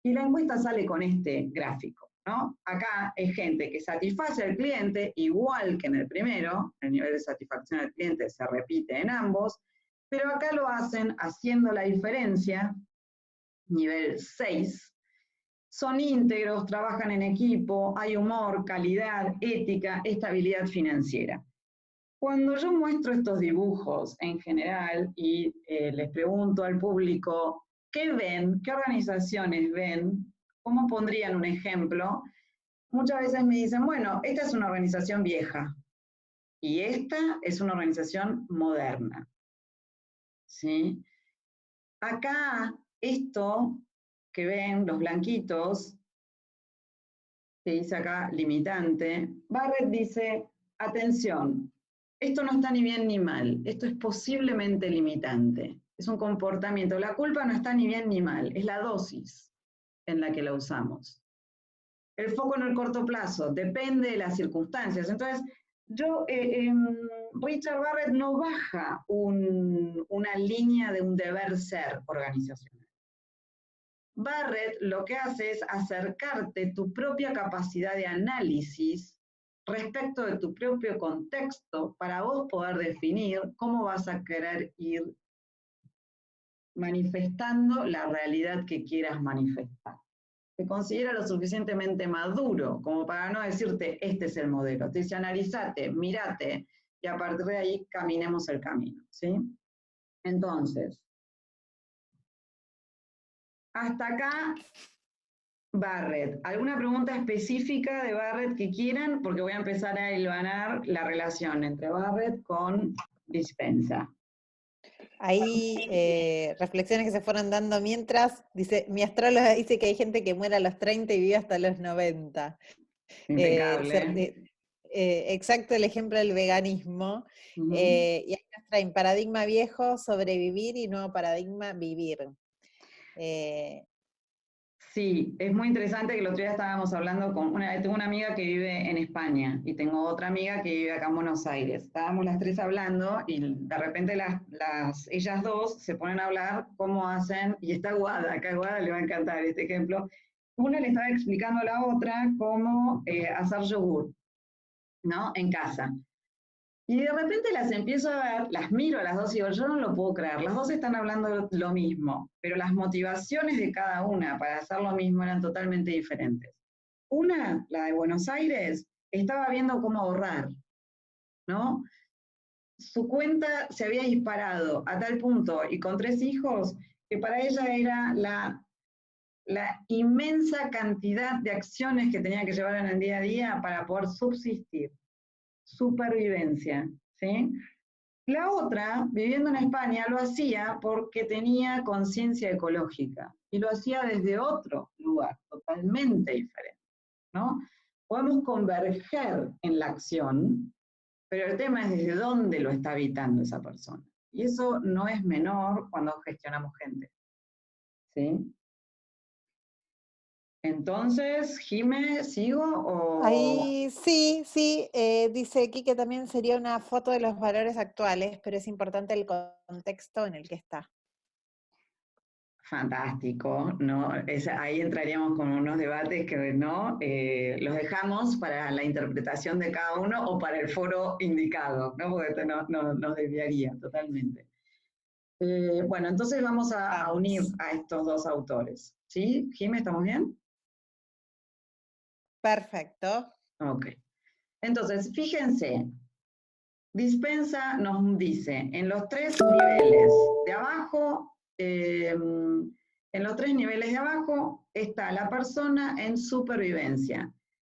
y la encuesta sale con este gráfico, ¿no? Acá es gente que satisface al cliente, igual que en el primero, el nivel de satisfacción del cliente se repite en ambos, pero acá lo hacen haciendo la diferencia, nivel 6, son íntegros, trabajan en equipo, hay humor, calidad, ética, estabilidad financiera. Cuando yo muestro estos dibujos en general y les pregunto al público qué ven, qué organizaciones ven, cómo pondrían un ejemplo, muchas veces me dicen, bueno, esta es una organización vieja y esta es una organización moderna. ¿Sí? Acá, esto que ven, los blanquitos, que dice acá limitante, Barrett dice, atención, esto no está ni bien ni mal, esto es posiblemente limitante, es un comportamiento, la culpa no está ni bien ni mal, es la dosis en la que la usamos. El foco en el corto plazo, depende de las circunstancias. Entonces, Richard Barrett no baja una línea de un deber ser organizacional. Barrett lo que hace es acercarte tu propia capacidad de análisis respecto de tu propio contexto para vos poder definir cómo vas a querer ir manifestando la realidad que quieras manifestar. Te considera lo suficientemente maduro como para no decirte este es el modelo. Te dice analízate, mírate y a partir de ahí caminemos el camino, ¿sí? Entonces, hasta acá Barrett. ¿Alguna pregunta específica de Barrett que quieran? Porque voy a empezar a hilvanar la relación entre Barrett con Dispenza. Hay reflexiones que se fueron dando mientras, dice, mi astróloga dice que hay gente que muere a los 30 y vive hasta los 90. Impecable. Exacto el ejemplo del veganismo. Y ahí nos traen paradigma viejo, sobrevivir, y nuevo paradigma, vivir. Sí, es muy interesante que el otro día estábamos hablando tengo una amiga que vive en España y tengo otra amiga que vive acá en Buenos Aires. Estábamos las tres hablando y de repente ellas dos se ponen a hablar cómo hacen, y está Guada, acá a Guada le va a encantar este ejemplo. Una le estaba explicando a la otra cómo hacer yogur, ¿no? En casa. Y de repente las empiezo a ver, las miro a las dos y digo, yo no lo puedo creer, las dos están hablando lo mismo, pero las motivaciones de cada una para hacer lo mismo eran totalmente diferentes. Una, la de Buenos Aires, estaba viendo cómo ahorrar, ¿no? Su cuenta se había disparado a tal punto y con 3 hijos que para ella era la inmensa cantidad de acciones que tenía que llevar en el día a día para poder subsistir. Supervivencia, ¿sí? La otra, viviendo en España, lo hacía porque tenía conciencia ecológica y lo hacía desde otro lugar, totalmente diferente, ¿no? Podemos converger en la acción, pero el tema es desde dónde lo está habitando esa persona. Y eso no es menor cuando gestionamos gente, ¿sí? Entonces, Jime, ¿sigo o...? Ahí sí, dice aquí que también sería una foto de los valores actuales, pero es importante el contexto en el que está. Fantástico, ¿no? Ahí entraríamos con unos debates que no los dejamos para la interpretación de cada uno o para el foro indicado, ¿no? Porque esto nos desviaría totalmente. Bueno, entonces vamos a unir a estos dos autores. ¿Sí? Jimé, ¿estamos bien? Perfecto. Ok. Entonces, fíjense, Dispensa nos dice en los 3 niveles de abajo, en en los 3 niveles de abajo está la persona en supervivencia.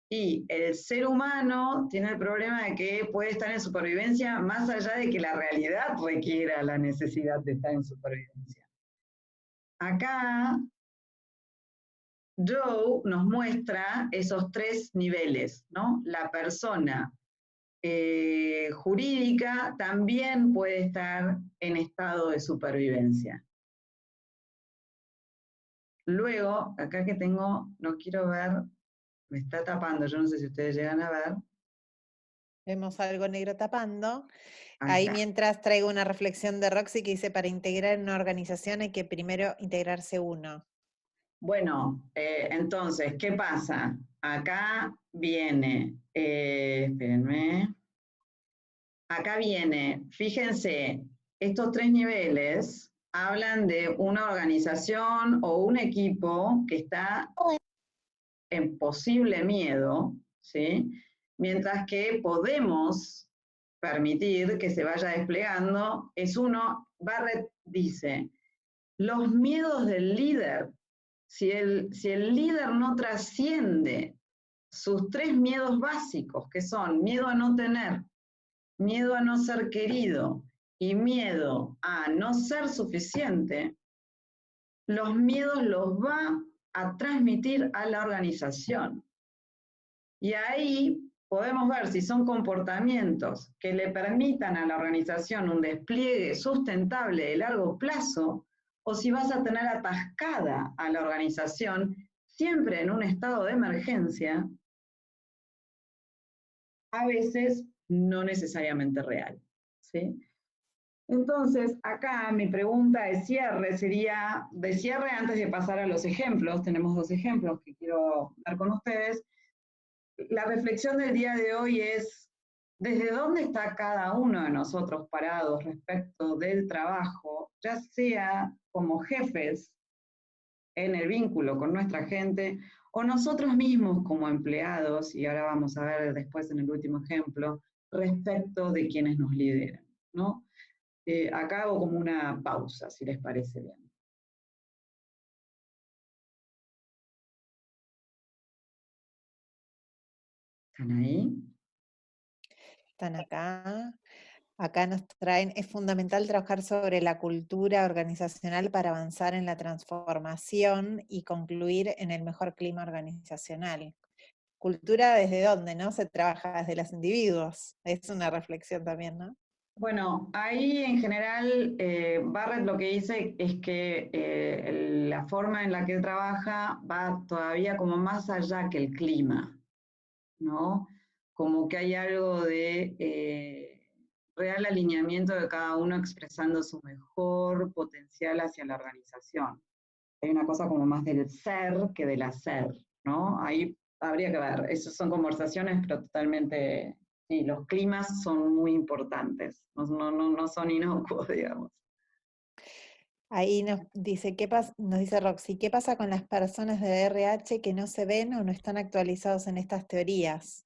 Y el ser humano tiene el problema de que puede estar en supervivencia más allá de que la realidad requiera la necesidad de estar en supervivencia. Acá, Joe nos muestra esos 3 niveles, ¿no? La persona jurídica también puede estar en estado de supervivencia. Luego, acá que tengo, no quiero ver, me está tapando, yo no sé si ustedes llegan a ver. Vemos algo negro tapando. Acá. Ahí mientras traigo una reflexión de Roxy que dice, para integrar en una organización hay que primero integrarse uno. Bueno, entonces, ¿qué pasa? Acá viene, espérenme, acá viene, fíjense, estos 3 niveles hablan de una organización o un equipo que está en posible miedo, ¿sí? Mientras que podemos permitir que se vaya desplegando, es uno, Barrett dice, los miedos del líder, si el líder no trasciende sus 3 miedos básicos, que son miedo a no tener, miedo a no ser querido y miedo a no ser suficiente, los miedos los va a transmitir a la organización. Y ahí podemos ver si son comportamientos que le permitan a la organización un despliegue sustentable de largo plazo, o si vas a tener atascada a la organización siempre en un estado de emergencia, a veces no necesariamente real, ¿sí? Entonces, acá mi pregunta de cierre sería, de cierre antes de pasar a los ejemplos, tenemos 2 ejemplos que quiero dar con ustedes. La reflexión del día de hoy es, ¿desde dónde está cada uno de nosotros parados respecto del trabajo, ya sea como jefes en el vínculo con nuestra gente, o nosotros mismos como empleados, y ahora vamos a ver después en el último ejemplo, respecto de quienes nos lideran, ¿no? Acá hago como una pausa, si les parece bien. ¿Están ahí? Están acá. Acá nos traen, es fundamental trabajar sobre la cultura organizacional para avanzar en la transformación y concluir en el mejor clima organizacional. Cultura desde dónde, ¿no? Se trabaja desde los individuos. Es una reflexión también, ¿no? Bueno, ahí en general Barrett lo que dice es que la forma en la que él trabaja va todavía como más allá que el clima, ¿no? Como que hay algo de real alineamiento de cada uno expresando su mejor potencial hacia la organización. Hay una cosa como más del ser que del hacer, ¿no? Ahí habría que ver, esas son conversaciones, pero totalmente, sí, los climas son muy importantes, no son inocuos, digamos. Ahí nos dice, nos dice Roxy, ¿qué pasa con las personas de RH que no se ven o no están actualizados en estas teorías?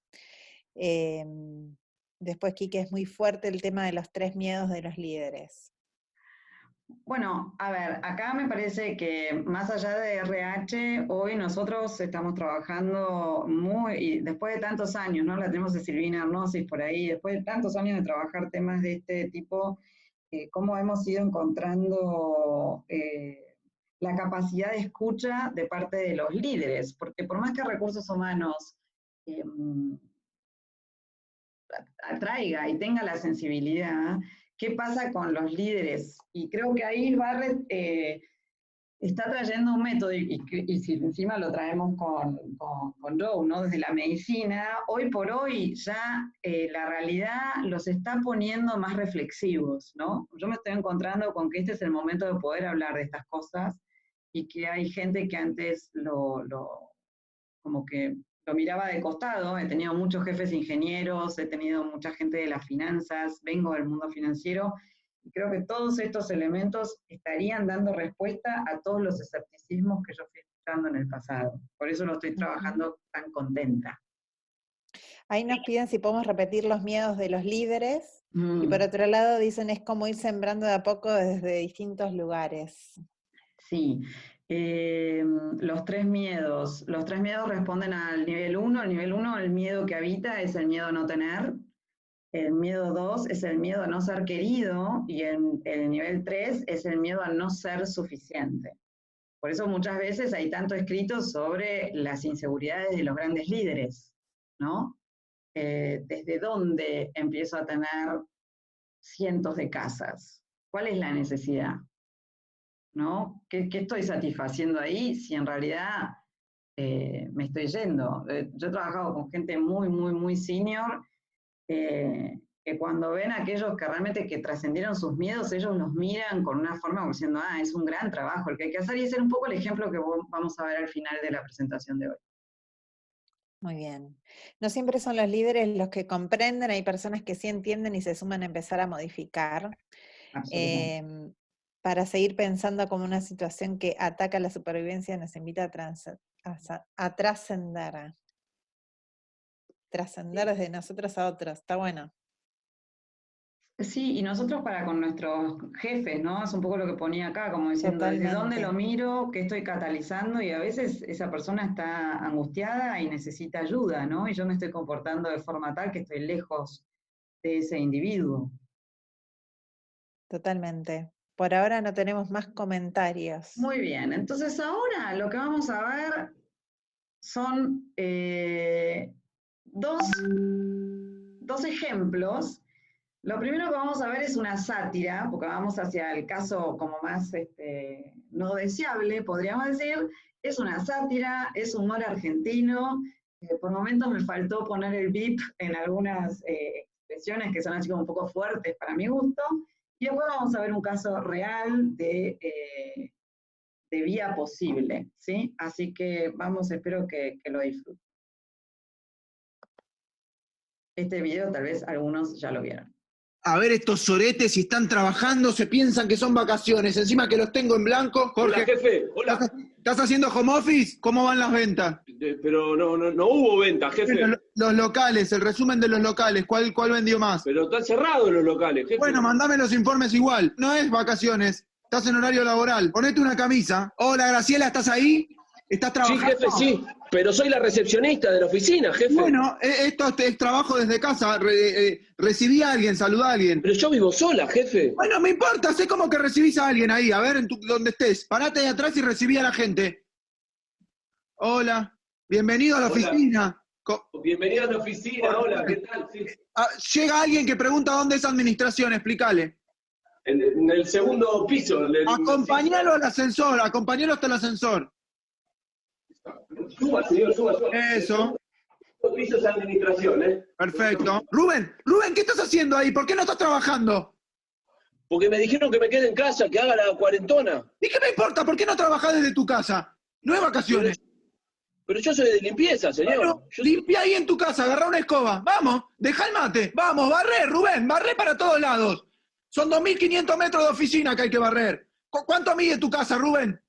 Después, Quique, es muy fuerte el tema de los 3 miedos de los líderes. Bueno, a ver, acá me parece que más allá de RH, hoy nosotros estamos trabajando y después de tantos años, ¿no? La tenemos de Silvina Arnosis por ahí, después de tantos años de trabajar temas de este tipo, cómo hemos ido encontrando la capacidad de escucha de parte de los líderes, porque por más que recursos humanos atraiga y tenga la sensibilidad, ¿qué pasa con los líderes? Y creo que ahí Barrett está trayendo un método, y si encima lo traemos con Joe, ¿no? Desde la medicina, hoy por hoy ya la realidad los está poniendo más reflexivos, ¿no? Yo me estoy encontrando con que este es el momento de poder hablar de estas cosas y que hay gente que antes como que lo miraba de costado. He tenido muchos jefes ingenieros, he tenido mucha gente de las finanzas, vengo del mundo financiero, y creo que todos estos elementos estarían dando respuesta a todos los escepticismos que yo fui escuchando en el pasado. Por eso lo estoy trabajando tan contenta. Ahí nos piden si podemos repetir los miedos de los líderes, y por otro lado dicen es como ir sembrando de a poco desde distintos lugares. Sí, Los tres miedos. Los tres miedos responden al nivel 1. El nivel 1, el miedo que habita, es el miedo a no tener. El miedo 2 es el miedo a no ser querido. Y el nivel 3 es el miedo a no ser suficiente. Por eso muchas veces hay tanto escrito sobre las inseguridades de los grandes líderes, ¿no? ¿Desde dónde empiezo a tener cientos de casas? ¿Cuál es la necesidad? ¿No? ¿Qué estoy satisfaciendo ahí si en realidad me estoy yendo? Yo he trabajado con gente muy, muy, muy senior, que cuando ven a aquellos que realmente que trascendieron sus miedos, ellos los miran con una forma como diciendo, es un gran trabajo el que hay que hacer, y ese es un poco el ejemplo que vamos a ver al final de la presentación de hoy. Muy bien. No siempre son los líderes los que comprenden, hay personas que sí entienden y se suman a empezar a modificar. Para seguir pensando como una situación que ataca la supervivencia, nos invita a trascender. Trascender desde nosotros a otros, está bueno. Sí, y nosotros para con nuestros jefes, ¿no? Es un poco lo que ponía acá, como diciendo, ¿desde dónde lo miro? ¿Qué estoy catalizando? Y a veces esa persona está angustiada y necesita ayuda, ¿no? Y yo me estoy comportando de forma tal que estoy lejos de ese individuo. Totalmente. Por ahora no tenemos más comentarios. Muy bien, entonces ahora lo que vamos a ver son dos ejemplos. Lo primero que vamos a ver es una sátira, porque vamos hacia el caso como más no deseable, podríamos decir. Es una sátira, es humor argentino. Por momentos me faltó poner el bip en algunas expresiones que son así como un poco fuertes para mi gusto. Y después vamos a ver un caso real de vía posible, ¿sí? Así que vamos, espero que lo disfruten. Este video tal vez algunos ya lo vieron. A ver, estos soretes, si están trabajando, se piensan que son vacaciones. Encima que los tengo en blanco. Jorge, hola, jefe. Hola. ¿Estás haciendo home office? ¿Cómo van las ventas? Pero no hubo venta, jefe. Los locales, el resumen de los locales. ¿Cuál vendió más? Pero están cerrados los locales, jefe. Bueno, mandame los informes igual. No es vacaciones. Estás en horario laboral. Ponete una camisa. Hola, Graciela, ¿estás ahí? ¿Estás trabajando? Sí, jefe, sí. Pero soy la recepcionista de la oficina, jefe. Bueno, esto es trabajo desde casa. Recibí a alguien, saludá a alguien. Pero yo vivo sola, jefe. Bueno, me importa, sé como que recibís a alguien ahí. A ver, donde estés. Parate ahí atrás y recibí a la gente. Hola, bienvenido a la oficina. Bienvenido a la oficina, hola, ¿qué tal? Sí. Llega alguien que pregunta dónde es administración, explícale. En el segundo piso. Acompañalo al ascensor, acompañalo hasta el ascensor. Suba, señor, suba. Eso. Los pisos de administración, ¿eh? Perfecto. Rubén, ¿qué estás haciendo ahí? ¿Por qué no estás trabajando? Porque me dijeron que me quede en casa, que haga la cuarentona. ¿Y qué me importa? ¿Por qué no trabajás desde tu casa? No es vacaciones. Pero yo soy de limpieza, señor. Bueno, limpia ahí en tu casa, agarrá una escoba. Vamos, deja el mate. Vamos, barré, Rubén, barré para todos lados. Son 2.500 metros de oficina que hay que barrer. ¿Cuánto mide tu casa, Rubén?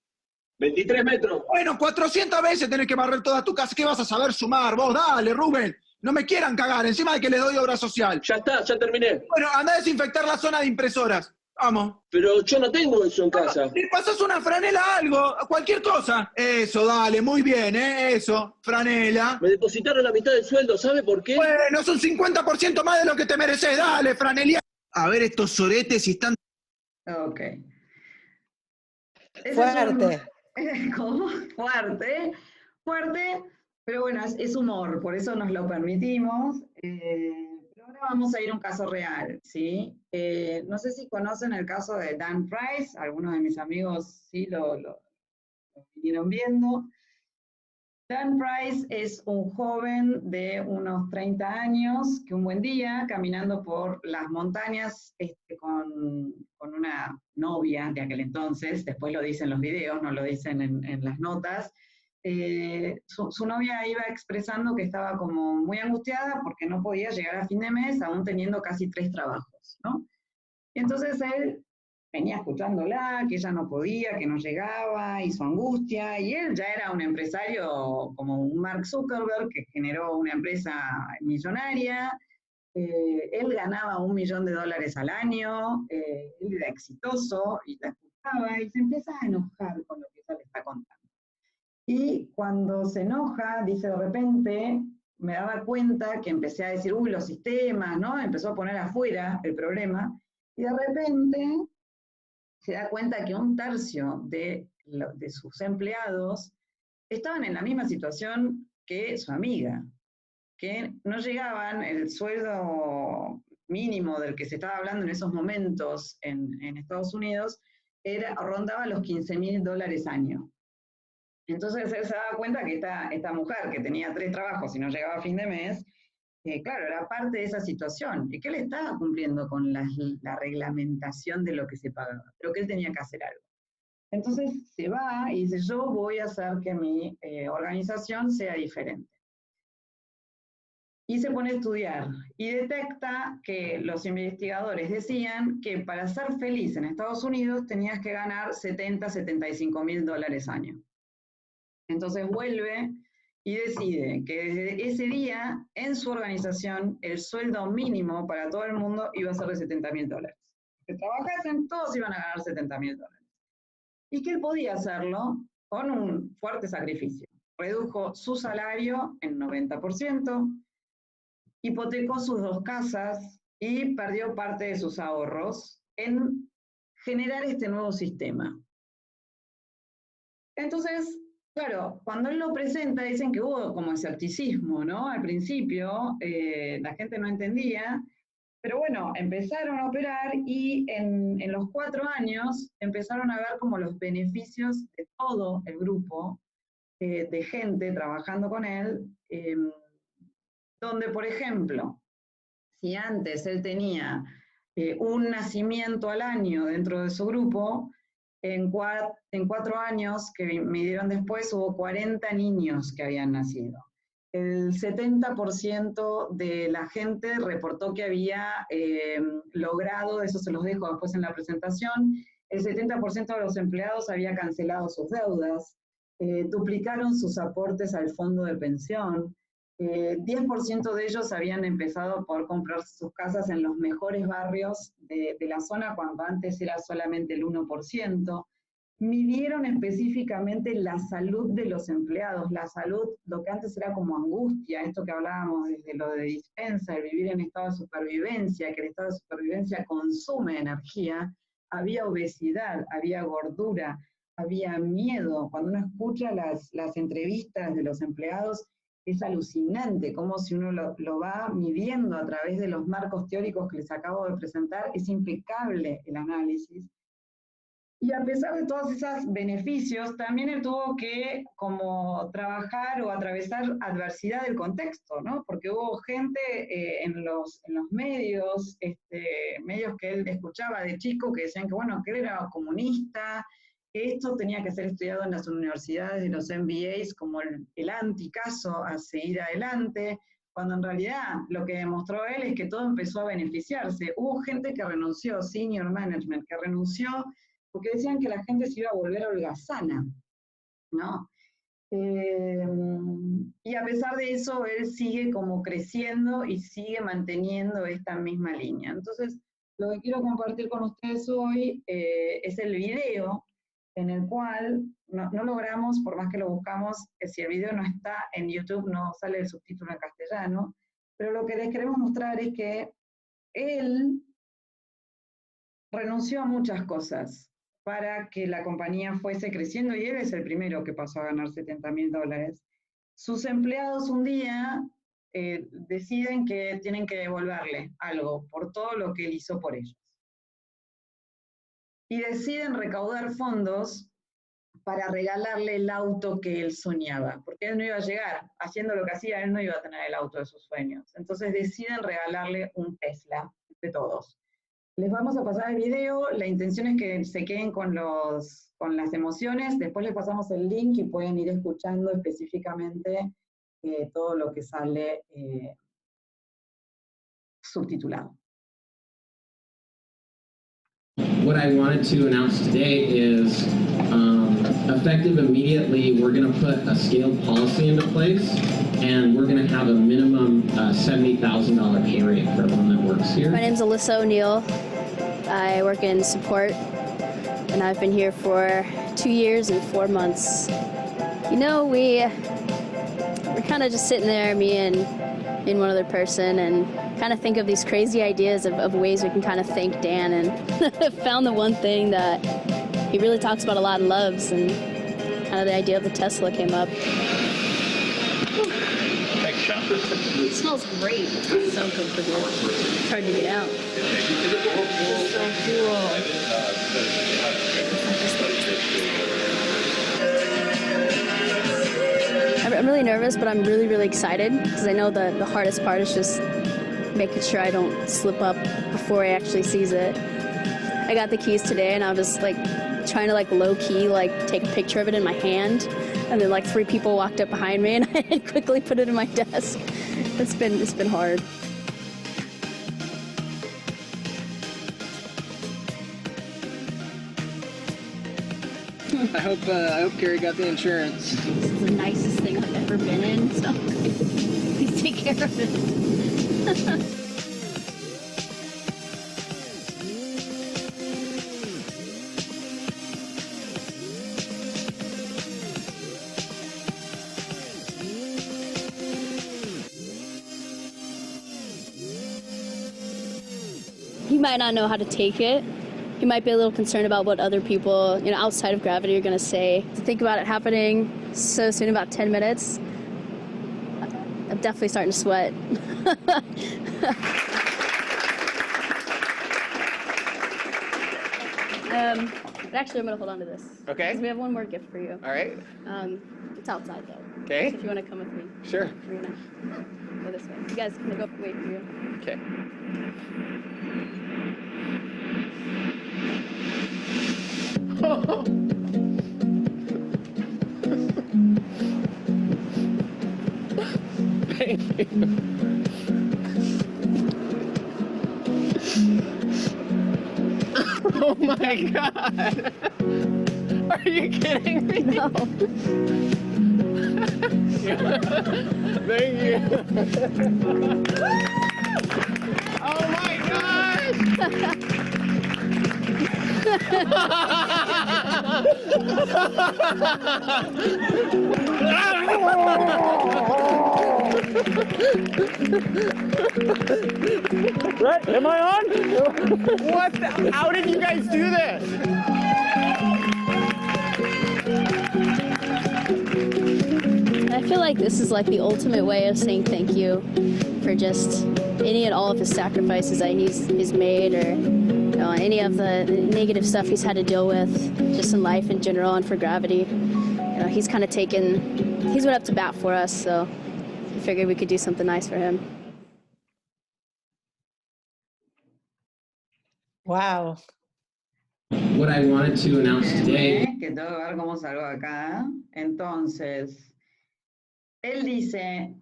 23 metros. Bueno, 400 veces tenés que barrer toda tu casa. ¿Qué vas a saber sumar? Vos, dale, Rubén. No me quieran cagar, encima de que les doy obra social. Ya está, ya terminé. Bueno, anda a desinfectar la zona de impresoras. Vamos. Pero yo no tengo eso en casa. Le pasas una franela, algo, cualquier cosa. Eso, dale, muy bien, eso, franela. Me depositaron la mitad del sueldo, ¿sabe por qué? Bueno, es un 50% más de lo que te mereces, dale, franelia. A ver estos soretes si están... Ok. Fuerte. ¿Cómo? Fuerte, pero bueno, es humor, por eso nos lo permitimos. Pero ahora vamos a ir a un caso real, ¿sí? No sé si conocen el caso de Dan Price, algunos de mis amigos sí lo vinieron viendo. Dan Price es un joven de unos 30 años que un buen día, caminando por las montañas con una novia de aquel entonces, después lo dicen los videos, no lo dicen en las notas, su novia iba expresando que estaba como muy angustiada porque no podía llegar a fin de mes, aún teniendo casi 3 trabajos, ¿no? Y entonces él venía escuchándola, que ella no podía, que no llegaba, y su angustia, y él ya era un empresario como un Mark Zuckerberg, que generó una empresa millonaria, él ganaba $1 millón al año, él era exitoso, y la escuchaba, y se empieza a enojar con lo que ella ella le está contando. Y cuando se enoja, dice de repente, me daba cuenta que empecé a decir, uy, los sistemas, ¿no? Empezó a poner afuera el problema, y de repente se da cuenta que 1/3 de sus empleados estaban en la misma situación que su amiga, que no llegaban, el sueldo mínimo del que se estaba hablando en esos momentos en Estados Unidos rondaba los $15.000 año. Entonces él se daba cuenta que esta mujer que tenía 3 trabajos y no llegaba a fin de mes, claro, era parte de esa situación, y que él estaba cumpliendo con la reglamentación de lo que se pagaba, pero que él tenía que hacer algo. Entonces se va y dice, yo voy a hacer que mi organización sea diferente. Y se pone a estudiar, y detecta que los investigadores decían que para ser feliz en Estados Unidos tenías que ganar $75.000 año. Entonces vuelve y decide que desde ese día, en su organización, el sueldo mínimo para todo el mundo iba a ser de $70.000. Que trabajasen, todos iban a ganar $70.000. Y que él podía hacerlo con un fuerte sacrificio. Redujo su salario en 90%, hipotecó sus 2 casas y perdió parte de sus ahorros en generar este nuevo sistema. Entonces, claro, cuando él lo presenta dicen que hubo como escepticismo, ¿no? Al principio la gente no entendía, pero bueno, empezaron a operar y en los 4 años empezaron a ver como los beneficios de todo el grupo de gente trabajando con él, donde, por ejemplo, si antes él tenía un nacimiento al año dentro de su grupo, en 4 años que midieron después hubo 40 niños que habían nacido. El 70% de la gente reportó que había logrado, eso se los dejo después en la presentación, el 70% de los empleados había cancelado sus deudas, duplicaron sus aportes al fondo de pensión, 10% de ellos habían empezado por comprarse sus casas en los mejores barrios de la zona, cuando antes era solamente el 1%. Midieron específicamente la salud de los empleados, la salud, lo que antes era como angustia, esto que hablábamos desde lo de dispensa, el vivir en estado de supervivencia, que el estado de supervivencia consume energía, había obesidad, había gordura, había miedo. Cuando uno escucha las entrevistas de los empleados, es alucinante, como si uno lo va midiendo a través de los marcos teóricos que les acabo de presentar, es impecable el análisis. Y a pesar de todos esos beneficios, también él tuvo que como trabajar o atravesar adversidad del contexto, ¿no? Porque hubo gente en los medios, medios que él escuchaba de chico, que decían que, bueno, que él era comunista, que esto tenía que ser estudiado en las universidades de los MBAs como el anticaso a seguir adelante, cuando en realidad lo que demostró él es que todo empezó a beneficiarse. Hubo gente que renunció, senior management, que renunció porque decían que la gente se iba a volver holgazana, ¿no? Y a pesar de eso, él sigue como creciendo y sigue manteniendo esta misma línea. Entonces, lo que quiero compartir con ustedes hoy es el video en el cual no logramos, por más que lo buscamos, si el video no está en YouTube, no sale el subtítulo en castellano, pero lo que les queremos mostrar es que él renunció a muchas cosas para que la compañía fuese creciendo, y él es el primero que pasó a ganar $70.000. Sus empleados un día deciden que tienen que devolverle algo por todo lo que él hizo por ellos. Y deciden recaudar fondos para regalarle el auto que él soñaba, porque él no iba a llegar, haciendo lo que hacía, él no iba a tener el auto de sus sueños. Entonces deciden regalarle un Tesla de todos. Les vamos a pasar el video, la intención es que se queden con las emociones, después les pasamos el link y pueden ir escuchando específicamente todo lo que sale subtitulado. What I wanted to announce today is effective immediately, we're going to put a scaled policy into place, and we're going to have a minimum $70,000 pay rate for everyone that works here. My name's Alyssa O'Neill. I work in support, and I've been here for 2 years and 4 months. You know, we're kind of just sitting there, me and one other person, and kind of think of these crazy ideas of ways we can kind of thank Dan, and found the one thing that he really talks about a lot and loves, and kind of the idea of the Tesla came up. It smells great. It's so good for here. It's hard to get out. It's so cool. I'm really nervous, but I'm really, really excited because I know the hardest part is just making sure I don't slip up before he actually sees it. I got the keys today, and I was like trying to like low key like take a picture of it in my hand, and then like 3 people walked up behind me, and I had quickly put it in my desk. It's been hard. I hope Gary got the insurance. This is the nicest thing I've ever been in, so please take care of it. He might not know how to take it. He might be a little concerned about what other people, you know, outside of Gravity are going to say. To think about it happening so soon, about 10 minutes, I'm definitely starting to sweat. Actually, I'm going to hold on to this. Okay. Because we have one more gift for you. All right. It's outside, though. Okay. So if you want to come with me. Sure. We're going to go this way. You guys can go wait for you. Okay. Thank you. Oh my God! Are you kidding me? No. Thank you. Oh my gosh! What? Am I on? What? How did you guys do this? I feel like this is like the ultimate way of saying thank you for just any and all of his sacrifices that he's made, or you know, any of the negative stuff he's had to deal with just in life in general, and for Gravity. You know, he's kind of he's went up to bat for us, so I figured we could do something nice for him. Wow. What I wanted to announce today. Que tengo que ver cómo salgo acá. Entonces, él dice,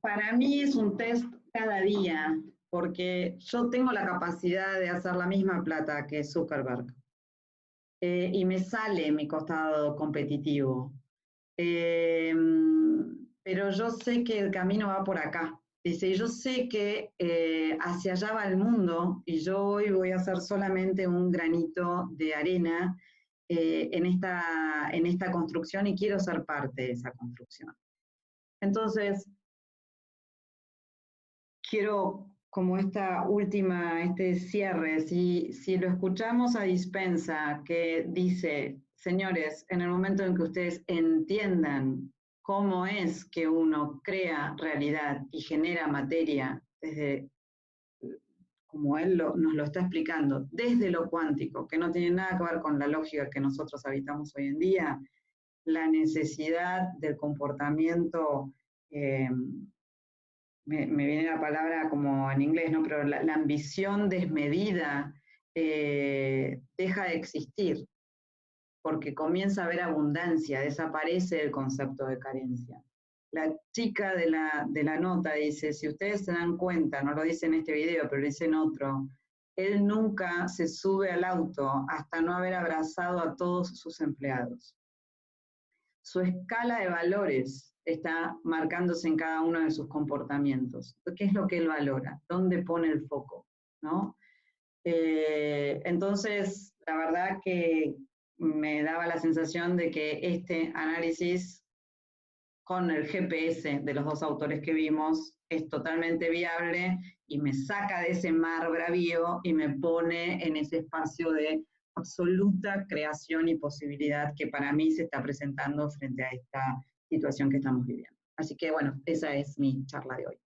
para mí es un test cada día, porque yo tengo la capacidad de hacer la misma plata que Zuckerberg. Y me sale mi costado competitivo. Pero yo sé que el camino va por acá. Dice, yo sé que hacia allá va el mundo, y yo hoy voy a hacer solamente un granito de arena en esta construcción, y quiero ser parte de esa construcción. Entonces, quiero como este cierre, si lo escuchamos a Dispensa, que dice, señores, en el momento en que ustedes entiendan cómo es que uno crea realidad y genera materia, desde, como él nos lo está explicando, desde lo cuántico, que no tiene nada que ver con la lógica que nosotros habitamos hoy en día, la necesidad del comportamiento, me viene la palabra como en inglés, ¿no? Pero la ambición desmedida deja de existir, porque comienza a haber abundancia, desaparece el concepto de carencia. La chica de la nota dice, si ustedes se dan cuenta, no lo dice en este video, pero lo dice en otro, él nunca se sube al auto hasta no haber abrazado a todos sus empleados. Su escala de valores está marcándose en cada uno de sus comportamientos. ¿Qué es lo que él valora? ¿Dónde pone el foco? ¿No? Entonces, la verdad que me daba la sensación de que este análisis con el GPS de los dos autores que vimos es totalmente viable y me saca de ese mar bravío y me pone en ese espacio de absoluta creación y posibilidad que para mí se está presentando frente a esta situación que estamos viviendo. Así que bueno, esa es mi charla de hoy.